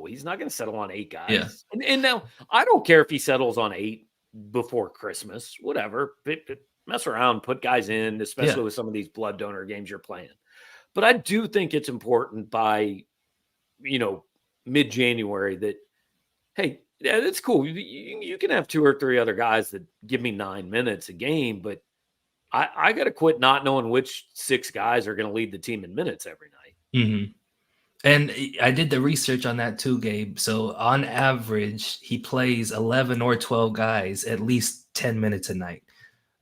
he's not going to settle on 8 guys. Yeah. And now, I don't care if he settles on 8 before Christmas, whatever. Mess around, put guys in, especially with some of these blood donor games you're playing. But I do think it's important by, mid-January that, hey, yeah, that's cool. You can have 2 or 3 other guys that give me 9 minutes a game, but I got to quit not knowing which 6 guys are going to lead the team in minutes every night. Mm-hmm. And I did the research on that too, Gabe. So on average, he plays 11 or 12 guys at least 10 minutes a night.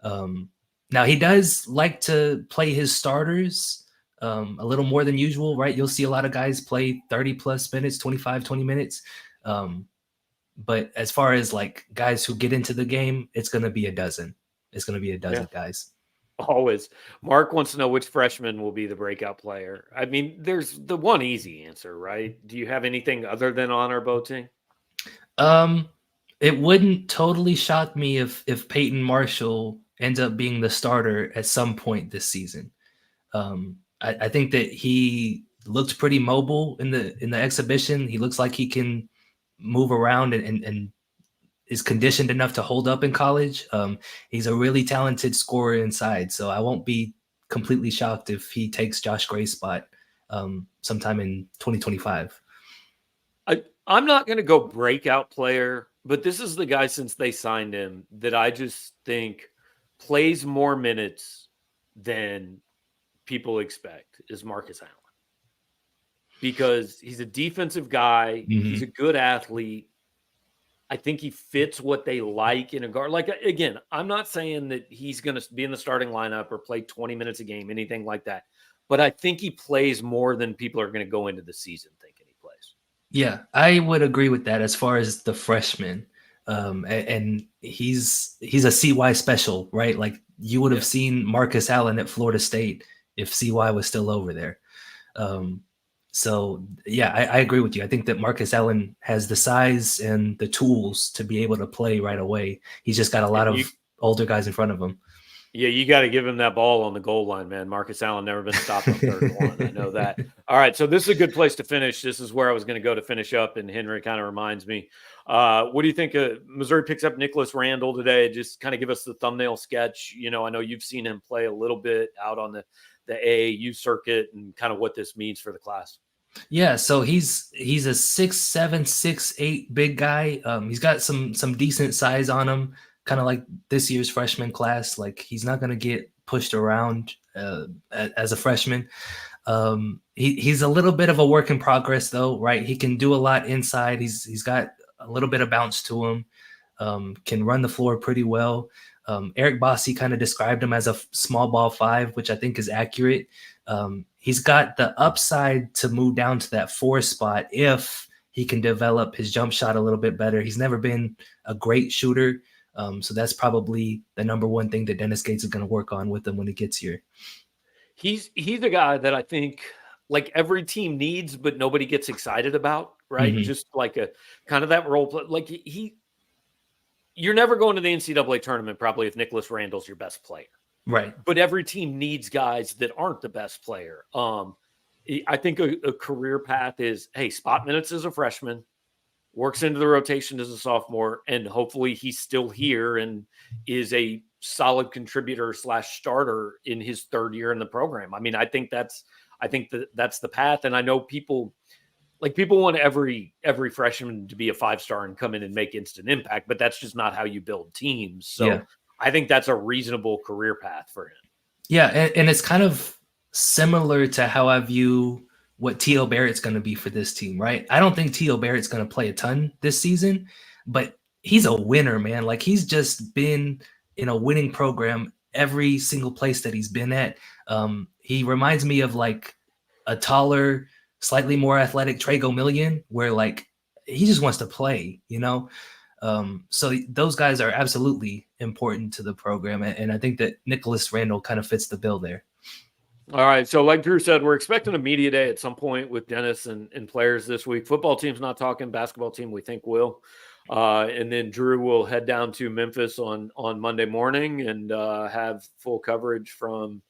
Now he does like to play his starters a little more than usual, right? You'll see a lot of guys play 30 plus minutes, 25, 20 minutes. But as far as like guys who get into the game, it's going to be a dozen. It's going to be a dozen guys. Always. Mark wants to know which freshman will be the breakout player. I mean, there's the one easy answer, right? Do you have anything other than Honor Boateng? It wouldn't totally shock me if Peyton Marshall ends up being the starter at some point this season. I think that he looked pretty mobile in the exhibition. He looks like he can move around and is conditioned enough to hold up in college. He's a really talented scorer inside, so I won't be completely shocked if he takes Josh Gray's spot sometime in 2025. I'm not going to go breakout player, but this is the guy since they signed him that I just think plays more minutes than people expect is Marcus Allen. Because he's a defensive guy. Mm-hmm. He's a good athlete. I think he fits what they like in a guard. Like, again, I'm not saying that he's going to be in the starting lineup or play 20 minutes a game, anything like that. But I think he plays more than people are going to go into the season thinking he plays. Yeah, I would agree with that as far as the freshman. And he's a CY special, right? Like you would have seen Marcus Allen at Florida State if CY was still over there. So, yeah, I agree with you. I think that Marcus Allen has the size and the tools to be able to play right away. He's just got a lot of older guys in front of him. Yeah, you got to give him that ball on the goal line, man. Marcus Allen never been stopped on third one. I know that. All right, so this is a good place to finish. This is where I was going to go to finish up, and Henry kind of reminds me. What do you think? Missouri picks up Nicholas Randall today. Just kind of give us the thumbnail sketch. You know, I know you've seen him play a little bit out on the AAU circuit and kind of what this means for the class. Yeah, so he's a 6'7", 6'8" big guy. He's got some decent size on him, kind of like this year's freshman class. Like he's not going to get pushed around as a freshman. He's a little bit of a work in progress though, right? He can do a lot inside. He's got a little bit of bounce to him. Can run the floor pretty well. Eric Bossi kind of described him as a small ball 5, which I think is accurate. He's got the upside to move down to that 4 spot if he can develop his jump shot a little bit better. He's never been a great shooter. So that's probably the number one thing that Dennis Gates is going to work on with him when he gets here. He's a guy that I think like every team needs, but nobody gets excited about, right? Mm-hmm. Just like a kind of that role play. Like you're never going to the NCAA tournament probably if Nicholas Randall's your best player. Right. But every team needs guys that aren't the best player. I think a career path is, hey, spot minutes as a freshman, works into the rotation as a sophomore, and hopefully he's still here and is a solid contributor / starter in his 3rd year in the program. I mean, I think that's the path. And I know people want every freshman to be a 5-star and come in and make instant impact, but that's just not how you build teams. So I think that's a reasonable career path for him. Yeah. And it's kind of similar to how I view what T.O. Barrett's going to be for this team, right? I don't think T.O. Barrett's going to play a ton this season, but he's a winner, man. Like he's just been in a winning program every single place that he's been at. He reminds me of like a taller, slightly more athletic Trago Million, where like he just wants to play, you know? So those guys are absolutely important to the program. And I think that Nicholas Randall kind of fits the bill there. All right. So like Drew said, we're expecting a media day at some point with Dennis and players this week. Football team's not talking. Basketball team we think will. And then Drew will head down to Memphis on Monday morning and have full coverage from,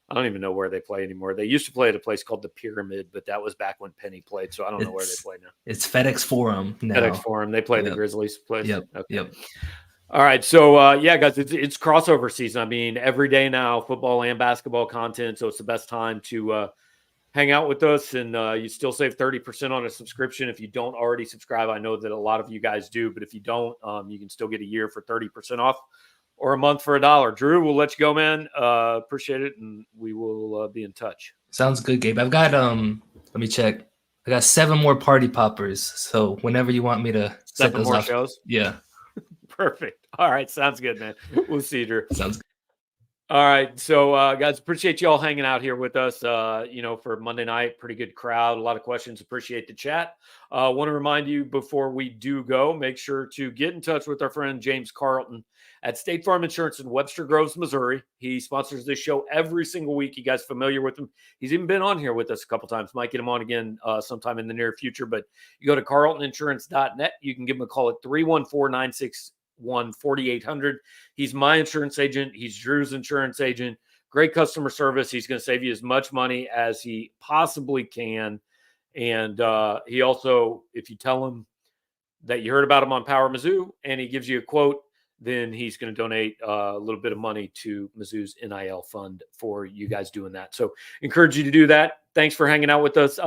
I don't even know where they play anymore. They used to play at a place called the Pyramid, but that was back when Penny played. So I don't know where they play now. It's FedEx Forum now. FedEx Forum. They play the Grizzlies place. Yep. Okay. Yep. All right. So, yeah, guys, it's crossover season. I mean, every day now, football and basketball content. So it's the best time to hang out with us. And you still save 30% on a subscription if you don't already subscribe. I know that a lot of you guys do, but if you don't, you can still get a year for 30% off. or a month for $1. Drew, we'll let you go, man. Appreciate it, and we will be in touch. Sounds good, Gabe. I've got let me check. I got 7 more party poppers. So whenever you want me to set 7 those more off. shows. Yeah. Perfect. All right, sounds good, man. We'll see you, Drew. Sounds good. All right, so guys, appreciate you all hanging out here with us. For Monday night, pretty good crowd, a lot of questions. Appreciate the chat. Want to remind you before we do go, make sure to get in touch with our friend James Carlton at State Farm Insurance in Webster Groves, Missouri. He sponsors this show every single week. You guys familiar with him? He's even been on here with us a couple times. Might get him on again sometime in the near future. But you go to carltoninsurance.net. You can give him a call at 314-961-4800. He's my insurance agent. He's Drew's insurance agent. Great customer service. He's going to save you as much money as he possibly can. And he also, if you tell him that you heard about him on Power Mizzou and he gives you a quote, then he's going to donate a little bit of money to Mizzou's NIL fund for you guys doing that. So encourage you to do that. Thanks for hanging out with us.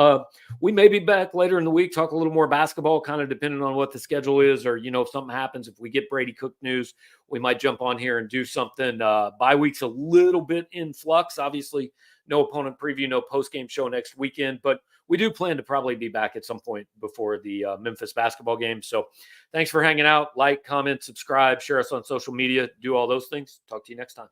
We may be back later in the week, talk a little more basketball, kind of depending on what the schedule is, or, if something happens, if we get Brady Cook news, we might jump on here and do something. Bye week's a little bit in flux. Obviously, no opponent preview, no post-game show next weekend, but we do plan to probably be back at some point before the Memphis basketball game. So thanks for hanging out. Like, comment, subscribe, share us on social media, do all those things. Talk to you next time.